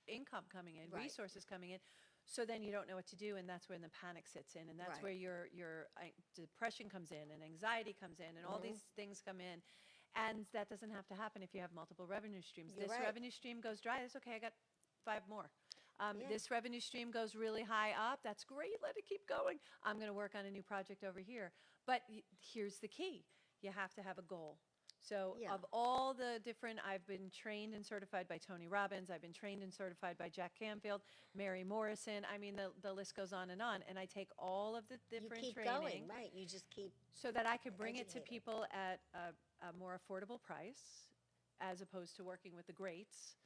income coming in, Right. resources coming in. So then you don't know what to do, and that's when the panic sits in, and that's Right. where your depression comes in, and anxiety comes in, and all these things come in. And that doesn't have to happen if you have multiple revenue streams. You're This right. revenue stream goes dry. That's okay. I got 5 more. Yeah. This revenue stream goes really high up. That's great. Let it keep going. I'm going to work on a new project over here. But here's the key. You have to have a goal. So Yeah. of all the different, I've been trained and certified by Tony Robbins. I've been trained and certified by Jack Canfield, Mary Morrison. I mean, the list goes on. And I take all of the You different keep training going, right? You just keep, so that I could bring it to educated. people at a more affordable price as opposed to working with the greats.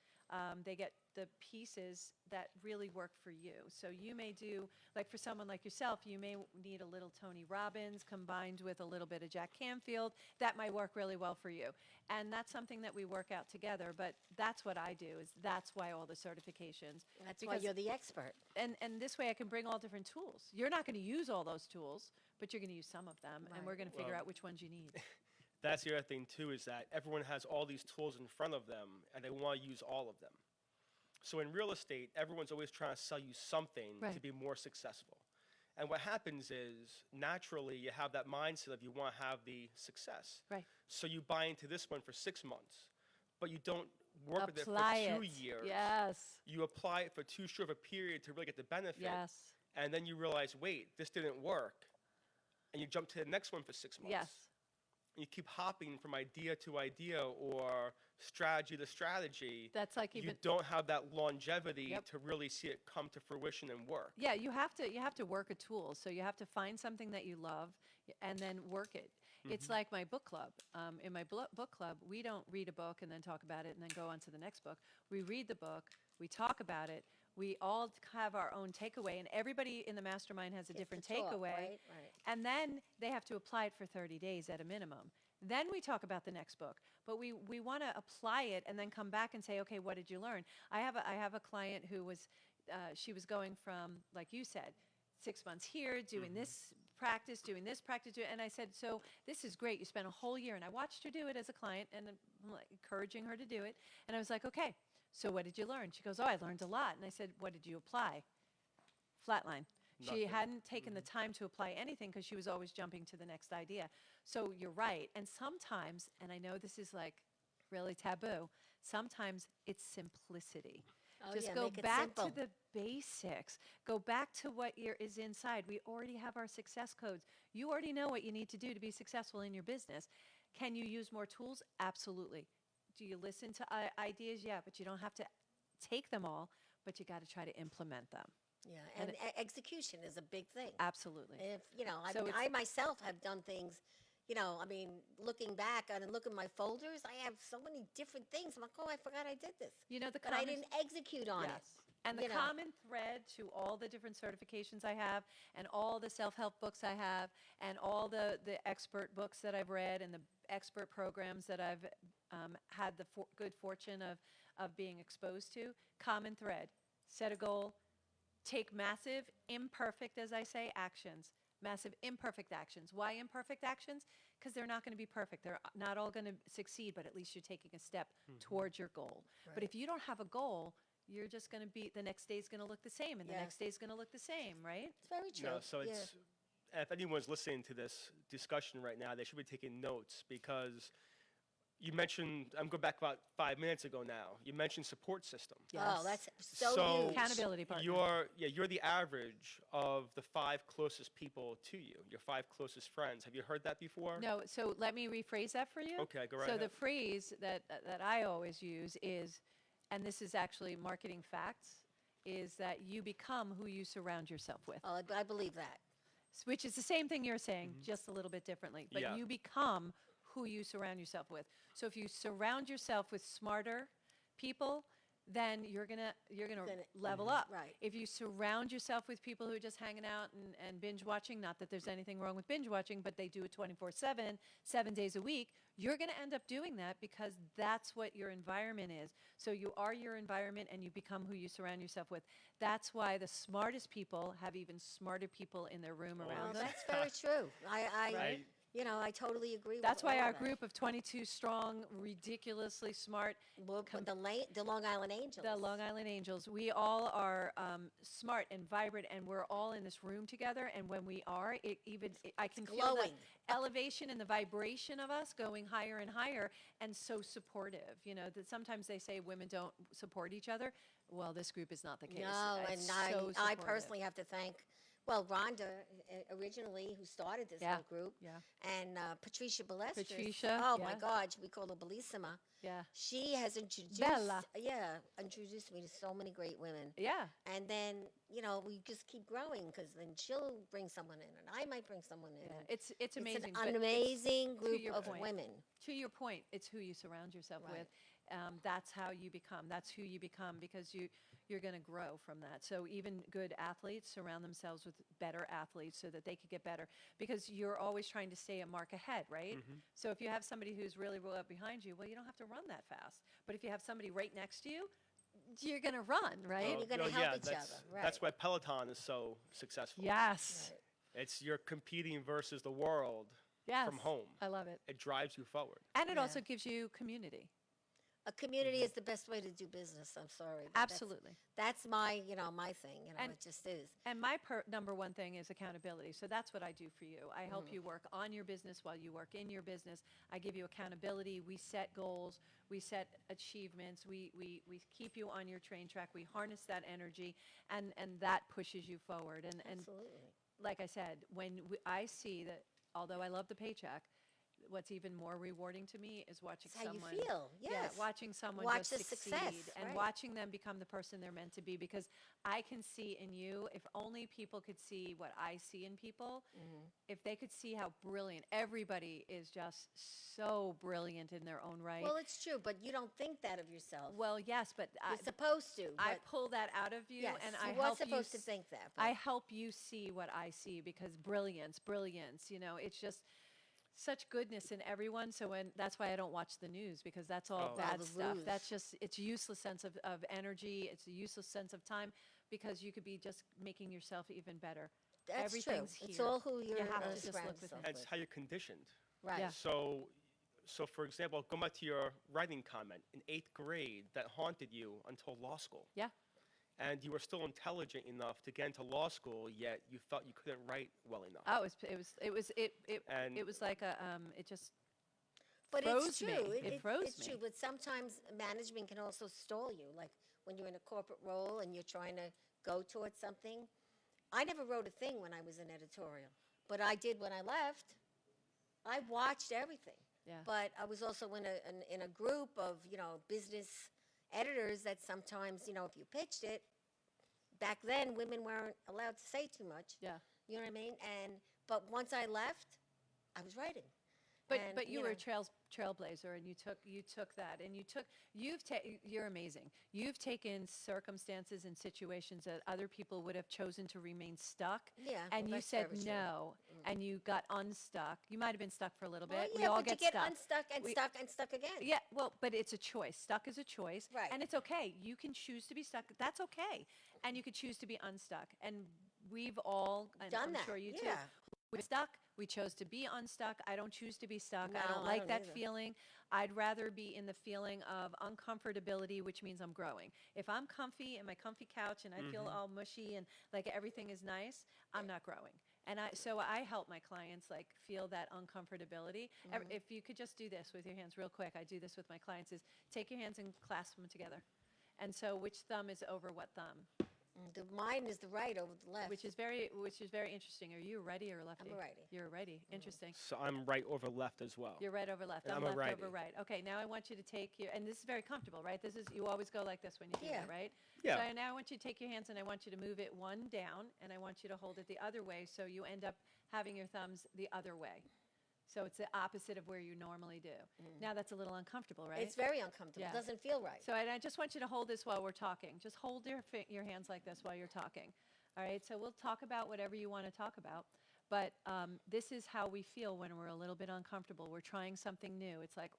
They get the pieces that really work for you. So you may do, like for someone like yourself, you may need a little Tony Robbins combined with a little bit of Jack Canfield. That might work really well for you. And that's something that we work out together. But that's what I do, is that's why all the certifications. that's why Because- you're the expert. And this way I can bring all different tools. You're not going to use all those tools, but you're going to use some of them. And we're Right. going to figure Well- out which ones you need. That's the other thing too, is that everyone has all these tools in front of them and they want to use all of them. So in real estate, everyone's always trying to sell you something to Right. be more successful. And what happens is, naturally, you have that mindset of you want to have the success. Right. So you buy into this one for 6 months, but you don't work with it for Apply 2 it. years. Yes. You apply it for too short of a period to really get the benefit. Yes. And then you realize, wait, this didn't work. And you jump to the next one for 6 months. Yes. You keep hopping from idea to idea or strategy to strategy. That's like You even don't have that longevity Yep. to really see it come to fruition and work. Yeah, you have to work a tool. So you have to find something that you love and then work it. It's like my book club. In my book club, we don't read a book and then talk about it and then go on to the next book. We read the book, we talk about it, we all have our own takeaway, and everybody in the mastermind has a Gets different to talk, takeaway. right? Right. And then they have to apply it for 30 days at a minimum. Then we talk about the next book. But we want to apply it and then come back and say, okay, what did you learn? I have a client who was, she was going from, like you said, 6 months here, doing this practice, and I said, so this is great. You spent a whole year, and I watched her do it as a client, and I'm like, encouraging her to do it. And I was like, okay, so what did you learn? She goes, oh, I learned a lot. And I said, what did you apply? Flatline. She Nothing. hadn't taken the time to apply anything because she was always jumping to the next idea. So you're right. And sometimes, and I know this is like really taboo, sometimes it's simplicity. Oh, Just yeah, go make it back simple. to the basics. Go back to what is inside. We already have our success codes. You already know what you need to do to be successful in your business. Can you use more tools? Absolutely. Do you listen to ideas? Yeah, but you don't have to take them all, but you got to try to implement them. Yeah, And and execution is a big thing. Absolutely. If, So it's- I myself have done things, looking back on and looking at my folders, I have so many different things. I'm like, oh, I forgot I did this. You know, the But I common- didn't execute on Yes. it. And the you know. common thread to all the different certifications I have, and all the self-help books I have, and all the expert books that I've read, and the expert programs that I've had the good fortune of being exposed to. Common thread: set a goal, take massive, imperfect, as I say, actions. Massive, imperfect actions. Why imperfect actions? Because they're not going to be perfect. They're not all going to succeed, but at least you're taking a step towards your goal. But if you don't have a goal, you're just going to be, the next day's going to look the same, and the Yeah. next day's going to look the same, right? It's very true. No, so Yeah. it's, if anyone's listening to this discussion right now, they should be taking notes because you mentioned, I'm going back about 5 minutes ago now, you mentioned support system. Oh, Yes. that's so huge. Accountability partner. You're the average of the 5 closest people to you, your 5 closest friends. Have you heard that before? No, so let me rephrase that for you. Okay, go right So the ahead. phrase that I always use is, and this is actually marketing facts, is that you become who you surround yourself with. Oh, I believe that. Which is the same thing you're saying, just a little bit differently. But Yeah. you become who you surround yourself with. So if you surround yourself with smarter people, then you're gonna Gonna- level up. Right. If you surround yourself with people who are just hanging out and binge watching, not that there's anything wrong with binge watching, but they do it 24/7, 7 days a week, you're gonna end up doing that because that's what your environment is. So you are your environment and you become who you surround yourself with. That's why the smartest people have even smarter people in their room Well, around them. that's very true. Right. I totally agree with That's why all our of that. group of 22 strong, ridiculously smart, Well, the Long Island Angels. the Long Island Angels, we all are smart and vibrant, and we're all in this room together. And when we are, I can feel the glowing. elevation and the vibration of us going higher and higher, and so supportive. You know, that sometimes they say women don't support each other. Well, this group is not the case. No, It's and so I supportive. personally have to thank, well, Rhonda originally, who started this Yeah, whole group, yeah. and Patricia Balestris. Patricia, Oh my yeah. God, we call her Bellissima. Yeah. She has introduced, Bella. introduced me to so many great women. Yeah. And then, we just keep growing because then she'll bring someone in, and I might bring someone in. Yeah. and It's amazing. It's but an it's- amazing group your of point. women. To your point, it's who you surround yourself Right. with. That's how you become. That's who you become because you're going to grow from that. So even good athletes surround themselves with better athletes so that they could get better because you're always trying to stay a mark ahead, right? So if you have somebody who's really well behind you, well, you don't have to run that fast. But if you have somebody right next to you, you're going to run, right? you're gonna help each other, That's right. why Peloton is so successful. Yes. It's you're competing versus the world Yes. from home. I love it. It drives you forward. And it Yeah. also gives you community. A community is the best way to do business. I'm sorry. but Absolutely. That's my, my thing. And- It just is. And my number one thing is accountability. So that's what I do for you. I help you work on your business while you work in your business. I give you accountability. We set goals. We set achievements. We keep you on your train track. We harness that energy, and that pushes you forward. And Absolutely. like I said, when I see that, although I love the paycheck, what's even more rewarding to me is watching It's how you someone. feel, yes. Watching someone Watch just the succeed success, and right. watching them become the person they're meant to be. Because I can see in you, if only people could see what I see in people, Mm-hmm. if they could see how brilliant everybody is, just so brilliant in their own right. Well, it's true, but you don't think that of yourself. Well, yes, but You're supposed to. I but pull that out of you, yes, and you I were help supposed you to think that. I but- help you see what I see because brilliance, it's just such goodness in everyone. So that's why I don't watch the news because that's all Oh. bad the stuff. ruse. That's just, it's a useless sense of energy. It's a useless sense of time because you could be just making yourself even better. That's Everything's true. It's here. all who you're You have to just surround look within. yourself And it's with. how you're conditioned. Right. Yeah. So for example, going back to your writing comment, in 8th grade, that haunted you until law school. Yeah. And you were still intelligent enough to get into law school, yet you felt you couldn't write well enough. Oh, And- it was like it just But froze it's true. me. It froze it's me. true. But sometimes management can also stall you. Like when you're in a corporate role and you're trying to go towards something. I never wrote a thing when I was in editorial, but I did when I left. I watched everything. Yeah. But I was also in a group of business editors that sometimes if you pitched it. Back then, women weren't allowed to say too much. Yeah. You know what I mean? But once I left, I was writing. And, But you you were know. a trailblazer, and you took that, and you're amazing. You've taken circumstances and situations that other people would have chosen to remain stuck, Yeah, and well, you that's said very true. no, and you got unstuck. You might have been stuck for a little Well, bit. We yeah, all but get you get stuck. unstuck and We- stuck and stuck again. Yeah, well, but it's a choice. Stuck is a choice. Right. And it's okay. You can choose to be stuck. That's okay. And you could choose to be unstuck. And we've all, and Done I'm that, sure you too, yeah. we're stuck. We chose to be unstuck. I don't choose to be stuck. I No, don't I like don't that either. feeling. I'd rather be in the feeling of uncomfortability, which means I'm growing. If I'm comfy in my comfy couch and I feel all mushy and like everything is nice, I'm not growing. And so I help my clients like feel that uncomfortability. If you could just do this with your hands real quick, I do this with my clients, is take your hands and clasp them together. And so which thumb is over what thumb? Mine is the right over the left. Which is very interesting. Are you a righty or a lefty? I'm a righty. You're a righty. Interesting. So I'm right over left as well. You're right over left. And I'm I'm a left righty. over right. Okay, now I want you to take your, and this is very comfortable, right? This is, you always go like this when you do Yeah. that, right? Yeah. So now I want you to take your hands and I want you to move it one down and I want you to hold it the other way so you end up having your thumbs the other way. So it's the opposite of where you normally do. Now that's a little uncomfortable, right? It's very uncomfortable. Yeah. It doesn't feel right. So and I just want you to hold this while we're talking. Just hold your hands like this while you're talking. All right, so we'll talk about whatever you want to talk about. But this is how we feel when we're a little bit uncomfortable. We're trying something new. It's like,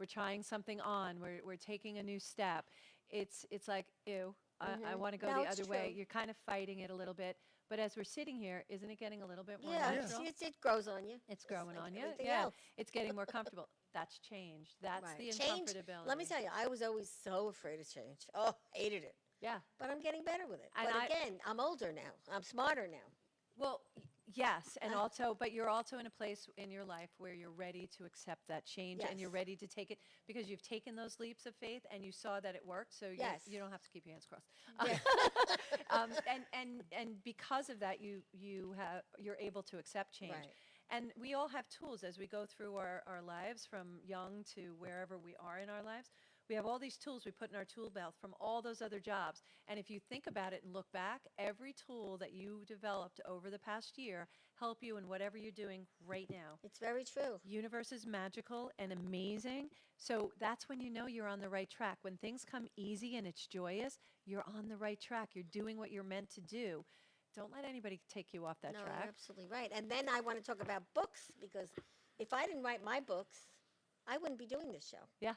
we're trying something on. We're taking a new step. It's like, ew, I want to go No, the it's other way. true. You're kind of fighting it a little bit. But as we're sitting here, isn't it getting a little bit more Yeah, natural? it grows on you. It's Just growing like on you. everything Yeah, else. it's getting more comfortable. That's change. That's Right. the Change. uncomfortability. Let me tell you, I was always so afraid of change. Oh, hated it. Yeah. But I'm getting better with it. And but I- again, I'm older now. I'm smarter now. Well, yes, and also, but you're also in a place in your life where you're ready to accept that change and you're Yes. ready to take it because you've taken those leaps of faith and you saw that it worked. So Yes. you don't have to keep your hands crossed. And because of that, you're able to accept change. Right. And we all have tools as we go through our lives from young to wherever we are in our lives. We have all these tools we put in our tool belt from all those other jobs. And if you think about it and look back, every tool that you developed over the past year help you in whatever you're doing right now. It's very true. Universe is magical and amazing. So that's when you know you're on the right track. When things come easy and it's joyous, you're on the right track. You're doing what you're meant to do. Don't let anybody take you off that No, track. you're absolutely right. And then I want to talk about books because if I didn't write my books, I wouldn't be doing this show. Yeah.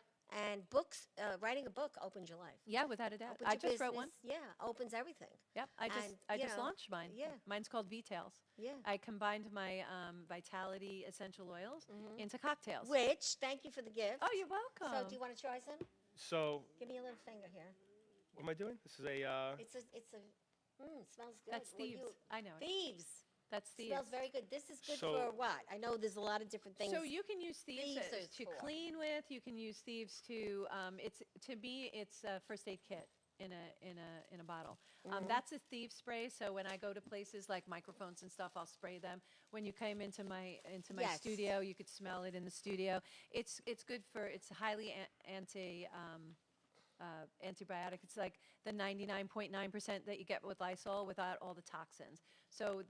And books, writing a book opens your life. Yeah, without a doubt. Opens I your just wrote one. business. Yeah, opens everything. Yep, And, I you just know, launched mine. yeah. Mine's called V-Tails. Yeah. I combined my Vitality essential oils into cocktails. Which, thank you for the gift. Oh, you're welcome. So do you want to try some? So Give me a little finger here. what am I doing? This is a, Smells good. That's Well, thieves. I know it. Thieves. That's thieves. Smells very good. This is good So- for what? I know there's a lot of different things. So you can use thieves Thieves is to for. clean with. You can use thieves to. To me, it's a first aid kit in a bottle. That's a thief spray. So when I go to places like microphones and stuff, I'll spray them. When you came into my Yes. studio, you could smell it in the studio. It's good for. It's highly antibiotic. It's like the 99.9% that you get with Lysol without all the toxins. So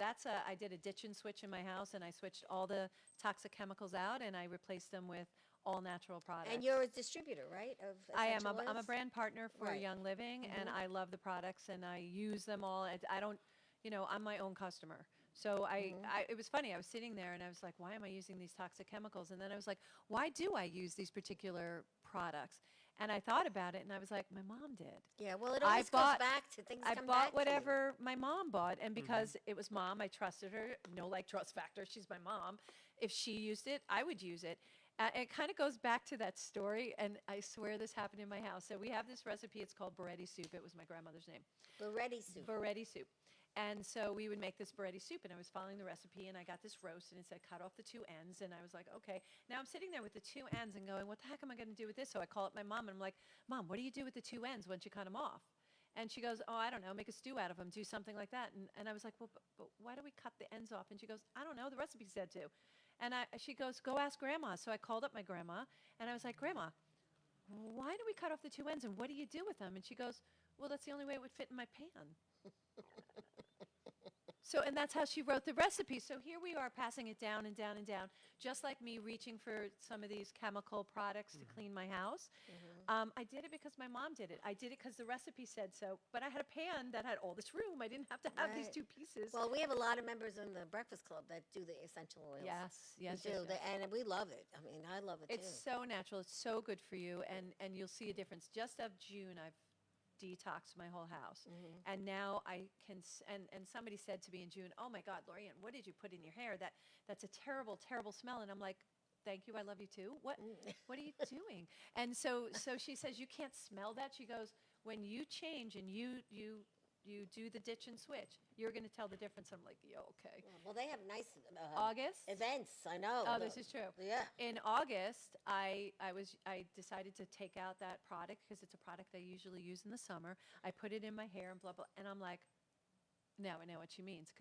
I did a ditch and switch in my house, and I switched all the toxic chemicals out, and I replaced them with all natural products. And you're a distributor, right? Of I am. essential I'm a oils? brand partner for Right. Young Living, and I love the products, and I use them all. I don't, I'm my own customer. So it was funny. I was sitting there, and I was like, why am I using these toxic chemicals? And then I was like, why do I use these particular products? And I thought about it, and I was like, my mom did. Yeah, well, it I always bought- goes back to things I come bought back to you. whatever my mom bought, and because it was mom, I trusted her. No like trust factor. She's my mom. If she used it, I would use it. It kind of goes back to that story, and I swear this happened in my house. So we have this recipe. It's called Beretti soup. It was my grandmother's name. Beretti soup. Beretti soup. And so we would make this Beretti soup, and I was following the recipe, and I got this roast, and it said cut off the two ends, and I was like, okay. Now I'm sitting there with the two ends and going, what the heck am I going to do with this? So I call up my mom, and I'm like, Mom, what do you do with the two ends once you cut them off? And she goes, oh, I don't know, make a stew out of them, do something like that. And I was like, well, but why do we cut the ends off? And she goes, I don't know, the recipe said to. And she goes, go ask Grandma. So I called up my grandma, and I was like, Grandma, why do we cut off the two ends, and what do you do with them? And she goes, well, that's the only way it would fit in my pan. So, and that's how she wrote the recipe. So here we are passing it down and down and down, just like me reaching for some of these chemical products to clean my house. I did it because my mom did it. I did it because the recipe said so. But I had a pan that had all this room. I didn't have to have these Right. two pieces. Well, we have a lot of members in the Breakfast Club that do the essential oils. yes, We yes, do, yes, yes. and we love it. I mean, I love it It's too. so natural. It's so good for you, and you'll see a difference. Just of June, I've detoxed my whole house, and now I can. And somebody said to me in June, "Oh my God, Lorianne, what did you put in your hair? That's a terrible, terrible smell." And I'm like, "Thank you, I love you too. What are you doing?" And so she says, "You can't smell that." She goes, "When you change and you do the ditch and switch, you're going to tell the difference." I'm like, "Yo, okay." Well, they have nice August. events. I know. Oh, this is true. Yeah. In August, I decided to take out that product because it's a product I usually use in the summer. I put it in my hair and blah blah, and I'm like, now I know what she means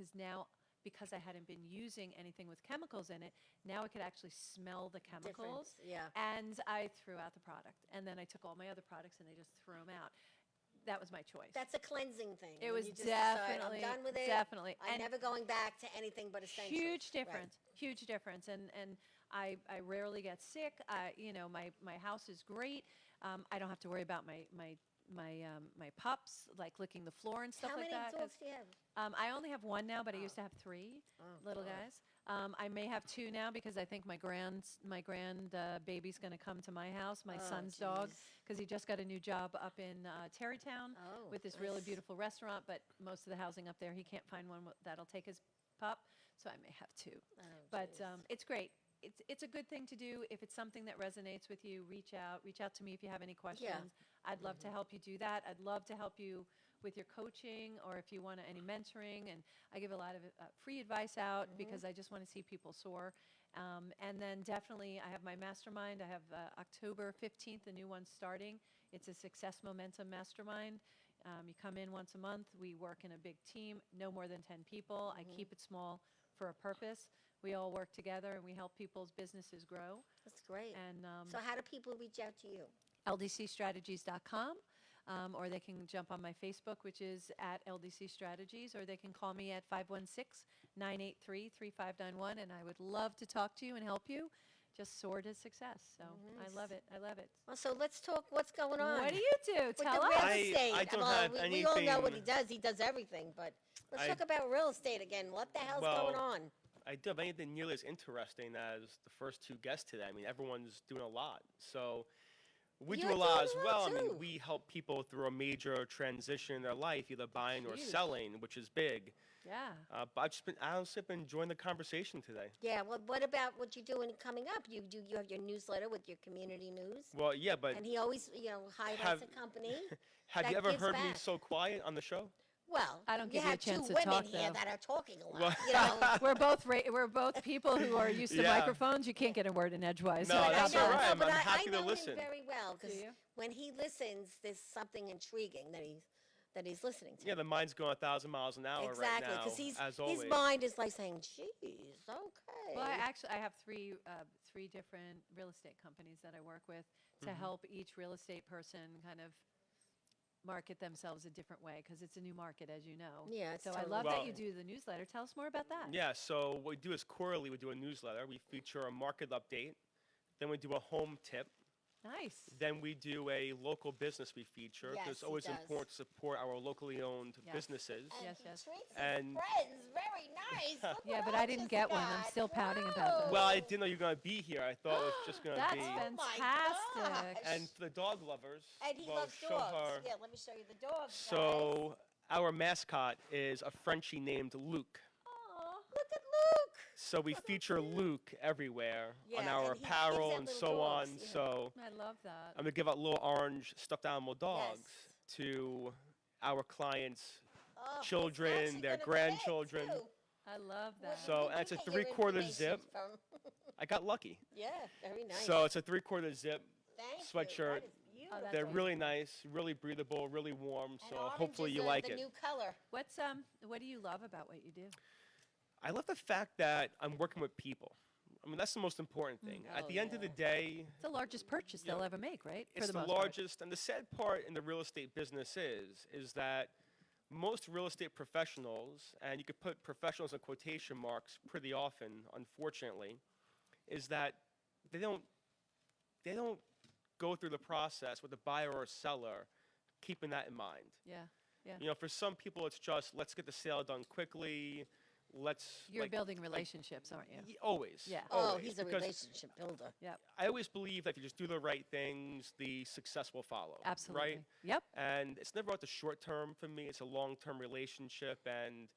because I hadn't been using anything with chemicals in it. Now I could actually smell the chemicals. Yeah. And I threw out the product, and then I took all my other products and I just threw them out. That was my choice. That's a cleansing thing. It when was you just decide, definitely I'm done with it. definitely. I'm And never going back to anything but essentials. huge Right. difference. Huge difference. And I rarely get sick. My house is great. I don't have to worry about my pups like licking the floor and stuff How like many that. 'Cause, dogs do you have? I only have one now, but I used to have three little God. guys. I may have two now because I think my baby's going to come to my house, my Oh, son's dog, geez. because he just got a new job up in Terrytown Oh, with this really nice. beautiful restaurant. But most of the housing up there, he can't find one that'll take his pup, so I may have two. Oh, But geez. it's great. It's a good thing to do. If it's something that resonates with you, reach out. Reach out to me if you have any questions. I'd love to help you do that. I'd love to help you with your coaching or if you want any mentoring. And I give a lot of free advice out because I just want to see people soar. And then definitely I have my mastermind. I have October 15th, a new one starting. It's a Success Momentum Mastermind. You come in once a month. We work in a big team, no more than 10 people. I keep it small for a purpose. We all work together and we help people's businesses grow. That's great. And So how do people reach out to you? LDCstrategies.com, or they can jump on my Facebook, which is at LDC Strategies, or they can call me at 516-983-3591, and I would love to talk to you and help you just soar to success. So I love it. I love it. Well, so let's talk what's going on. What do you do? with Tell the us. real I estate? don't Well, have we all know what he anything- does. He does everything, but let's I- talk about real estate again. What the hell's Well, going on? I don't have anything nearly as interesting as the first two guests today. I mean, everyone's doing a lot. So we do You're a lot doing as a lot, well. I too. mean, we help people through a major transition in their life, either buying or Huge. selling, which is big. Yeah. But I've just been, honestly, been enjoying the conversation today. Yeah. Well, what about what you're doing coming up? You have your newsletter with your community news, Well, yeah, but and he always highlights have- a company. have that you ever gives heard me back. so quiet on the show? Well, I don't give you a have chance two to women talk, here though. that are talking a lot. Well- You know. We're both people who are used to Yeah. microphones. You can't get a word in edgewise. No, How But about that's I know, all that? right. no, I'm but happy I to know listen. him very well because you? when he listens, there's something intriguing that he's listening to. Yeah, the mind's going 1,000 miles an hour Exactly, right now, because as always. his mind is like saying, "Geez, okay." Well, I have three different real estate companies that I work with to help each real estate person kind of market themselves a different way because it's a new market, as you know. Yeah, it's so I totally love that Well- you do the newsletter. Tell us more about that. Yeah, so what we do is quarterly we do a newsletter. We feature a market update. Then we do a home tip. Nice. Then we do a local business we feature. 'Cause Yes, it's he always does. important to support our locally owned Yes. businesses. And Yes, he yes. treats his And- friends very nice. Look Yeah, what but I didn't just get one. I'm got. still pouting about that. Well, I Whoa. didn't know you were going to be here. I thought it was just going to That's be. Oh my fantastic. gosh. And for the dog lovers, And he well, loves show dogs. her. Yeah, let me show you the dogs. So our mascot is a Frenchie named Luke. Aw, look at Luke. So we feature Luke everywhere on Yeah, our and he apparel gives out and little so dogs, on. yeah. So I love that. I'm gonna give out little orange stuffed animal dogs Yes. to our clients' Oh, it's children, actually their gonna fit, grandchildren. too. I love Where that. did So, you and it's a get your 3/4 information zip. from? I got lucky. Yeah, very nice. So it's a 3/4 zip. Thank you. sweatshirt. That is beautiful. that's They're awesome. really nice, really breathable, really warm. And So orange hopefully is you the, like the it. new color. What do you love about what you do? I love the fact that I'm working with people. I mean, that's the most important thing. At Oh, the end of the yeah. day, It's the largest purchase Yeah. they'll ever make, right? it's the most part. largest, and the sad part in the real estate business is that most real estate professionals, and you could put professionals in quotation marks pretty often, unfortunately, is that they don't go through the process with the buyer or seller keeping that in mind. Yeah, yeah. You know, for some people, it's just let's get the sale done quickly. You're Like, building relationships, aren't you? always. Yeah. Oh, always, he's a because relationship builder. Yep, I always believe that if you just do the right things, the success will follow. absolutely. Right? Yep. And it's never about the short term for me. It's a long-term relationship, and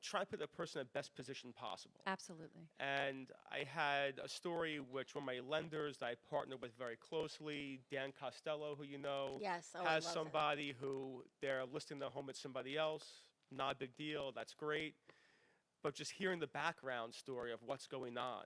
try to put the person in the best position possible. Absolutely. And I had a story which one of my lenders that I partnered with very closely, Dan Costello, who you know, Yes, oh, I has love him. somebody who they're listing their home with somebody else. Not a big deal. That's great. But just hearing the background story of what's going on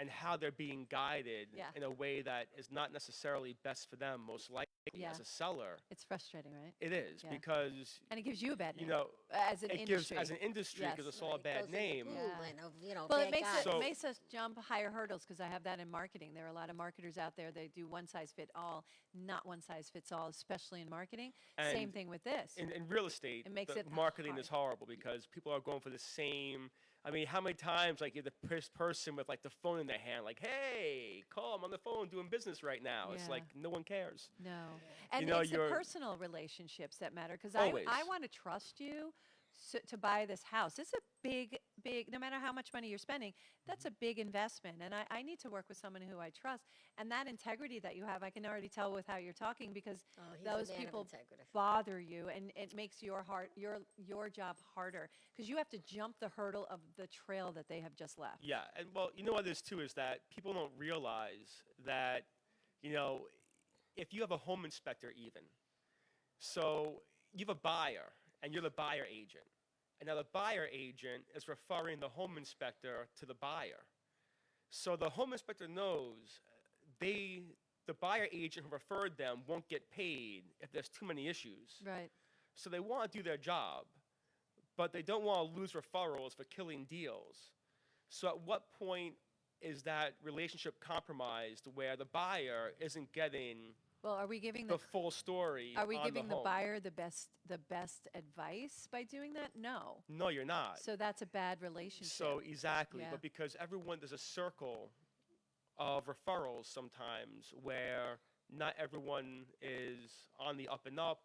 and how they're being guided Yeah. in a way that is not necessarily best for them, most likely Yeah. as a seller. It's frustrating, right? It is Yeah. because, And it gives you a bad name. it as an gives, industry. as an industry, Yes. gives us all a It bad goes in the name. pool Yeah. and of, Well, bad it makes guys. it So- makes us jump higher hurdles because I have that in marketing. There are a lot of marketers out there. They do one size fit all, not one size fits all, especially in marketing. Same And thing with this. In real estate, It makes the it marketing hard. is horrible because people are going for the same. I mean, how many times you're the person with like the phone in their hand, like, "Hey, call, I'm on the phone doing business right now." It's Yeah. like no one cares. No. And know, it's the you're- personal relationships that matter because Always. I want to trust you to buy this house. It's a big, no matter how much money you're spending, that's a big investment. And I need to work with someone who I trust. And that integrity that you have, I can already tell with how you're talking because Oh, he's a those man of people integrity. bother you and it makes your job harder because you have to jump the hurdle of the trail that they have just left. Yeah, and well, you know what it is too is that people don't realize that, if you have a home inspector even, so you have a buyer and you're the buyer agent, and now the buyer agent is referring the home inspector to the buyer. So the home inspector knows the buyer agent who referred them won't get paid if there's too many issues. Right. So they want to do their job, but they don't want to lose referrals for killing deals. So at what point is that relationship compromised where the buyer isn't getting Well, are we giving the full story Are we on giving the home? buyer the best advice by doing that? No. No, you're not. So that's a bad relationship. So exactly, Yeah. but because there's a circle of referrals sometimes where not everyone is on the up and up,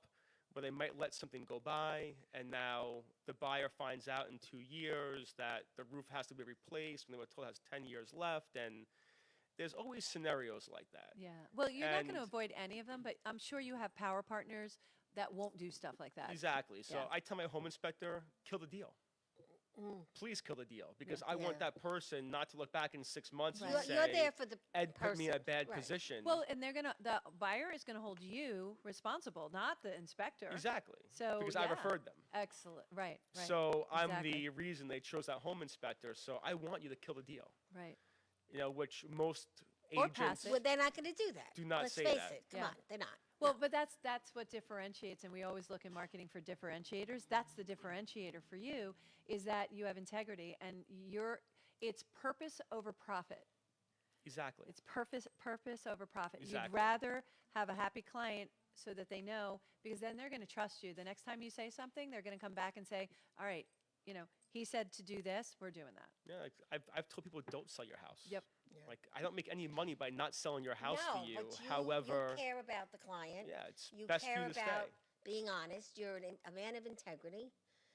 where they might let something go by, and now the buyer finds out in 2 years that the roof has to be replaced when they were told it has 10 years left, and there's always scenarios like that. Yeah. Well, you're not going to And- avoid any of them, but I'm sure you have power partners that won't do stuff like that. Exactly. So Yeah. I tell my home inspector, kill the deal. Please kill the deal, because I want Yeah. that person not to look back in 6 months and You're, say, you're there for the Ed put me in a person, bad right. position. Well, and the buyer is going to hold you responsible, not the inspector. Exactly. So because I yeah. referred them. Excellent. Right. Right. So I'm Exactly. the reason they chose that home inspector. So I want you to kill the deal. Right. Which most Or agents pass it. Well, they're not going to do that. Do not Let's say face that. it. Come Yeah. on, they're not. Well, but that's what differentiates, and we always look in marketing for differentiators. That's the differentiator for you, is that you have integrity, and it's purpose over profit. exactly. It's purpose over profit. You'd Exactly. rather have a happy client so that they know, because then they're going to trust you. The next time you say something, they're going to come back and say, all right, he said to do this, we're doing that. Yeah, like, I've told people don't sell your house. Yep. Like I don't make any money by not selling your house no, for you. but However, you care about the client. yeah, it's You best for care you to about stay. being honest. You're a man of integrity.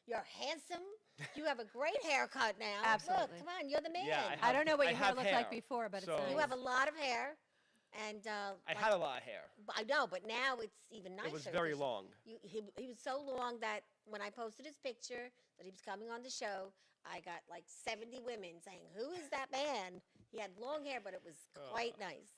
You're handsome. You have a great haircut now. Absolutely. Look, come on, you're the man. Yeah, I don't know what I your hair have looked like hair, before, but so- it's nice. You have a lot of hair, and I had a lot of hair. I know, but now it's even nicer. It was very 'cause long. He was so long that when I posted his picture that he was coming on the show, I got like 70 women saying, "Who is that man?" He had long hair, but it was quite nice.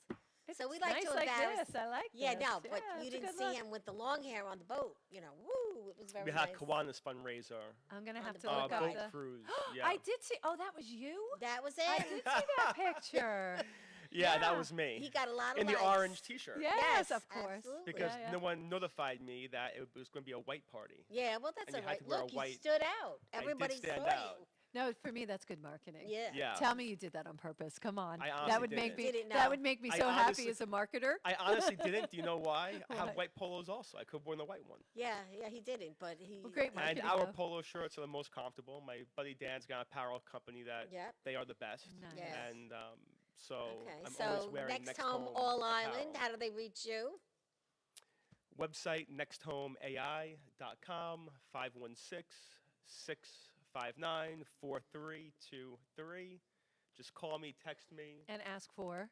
So we It's like nice to like embarrass. this. I like Yeah, this. no, but Yeah, you it's a didn't good see look. him with the long hair on the boat. Woo! It was very We had nice. Kiwanis fundraiser, I'm going to on have the to boat look up boat the... cruise. Yeah, I did see... Oh, that was you? That was I it. did see that picture. yeah, yeah. that was me. He got a lot of in the likes. orange T-shirt. Yes, of course. absolutely. Because Yeah, yeah. no one notified me that it was going to be a white party. Yeah, well, that's And all you had right. to wear a Look, you white- stood out. I did Everybody stand saw out. you. No, for me, that's good marketing. Yeah. Yeah. Tell me you did that on purpose. Come on. I That honestly would make didn't. me. Didn't know. That would make me I so happy honestly- as a marketer. I honestly didn't. Do you know why? I have Why? white polos also. I could have worn the white one. Yeah, he didn't, but he. Well, great And marketing, our though. polo shirts are the most comfortable. My buddy Dan's got an apparel company that Yep. they are the best. Nice. Yes. And so Okay, I'm always so wearing next home All Island. apparel. How do they reach you? Website nexthomeai.com 516-659-4323. Just call me, text me, And ask for.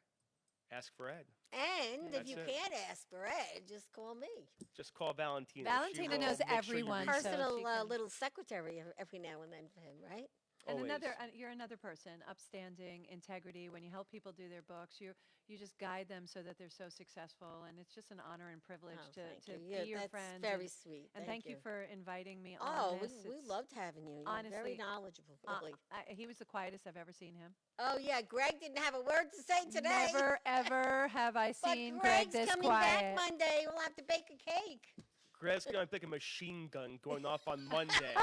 ask for Ed. And if That's you it. can't ask for Ed, just call me. Just call Valentina. Valentina She will knows make sure you everyone, reach so out. Personal she can- little secretary every now and then for him, right? And Always. you're another person, upstanding, integrity. When you help people do their books, you just guide them so that they're so successful, and it's just an honor and privilege Oh, to thank be you. Yeah, your that's friend. very sweet. and thank you for inviting me Oh, on this. we It's- loved having you. You're very honestly, knowledgeable, uh, really. he was the quietest I've ever seen him. Oh yeah, Greg didn't have a word to say today. Never ever have I But seen Greg Greg's this coming quiet. back Monday. We'll have to bake a cake. Greg's going to pick a machine gun going off on Monday.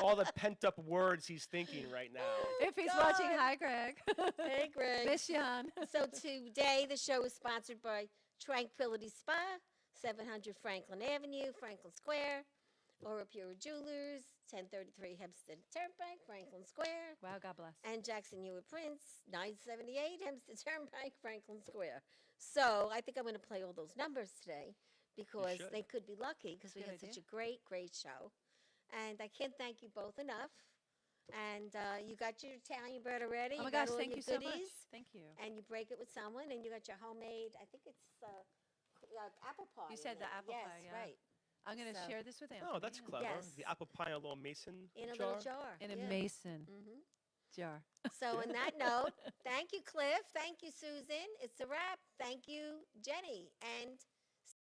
All the pent up words he's thinking right now. If he's watching, God. hi Greg. Hey, Greg. Miss Jan. So today the show is sponsored by Tranquility Spa, 700 Franklin Avenue, Franklin Square, Aura Pura Jewelers, 1033 Hempstead Turnpike, Franklin Square, Wow, God bless. and Jackson Hewitt Prince, 978 Hempstead Turnpike, Franklin Square. So I think I'm going to play all those numbers today because should. they could be lucky because we Good had such idea. a great, great show. And I can't thank you both enough. And you got your Italian bread already. Oh my you got gosh, all thank your you so much. goodies, Thank you. And you break it with someone, and you got your homemade. I think it's apple pie. You in said the there. apple yes, pie, yeah. right. I'm going to So- share this with Anthony. Oh, that's clever. Yes. The apple pie in a little mason In a jar. little jar. In a yeah. mason Mhm. jar. So, on that note, thank you, Cliff. Thank you, Susan. It's a wrap. Thank you, Jenny. And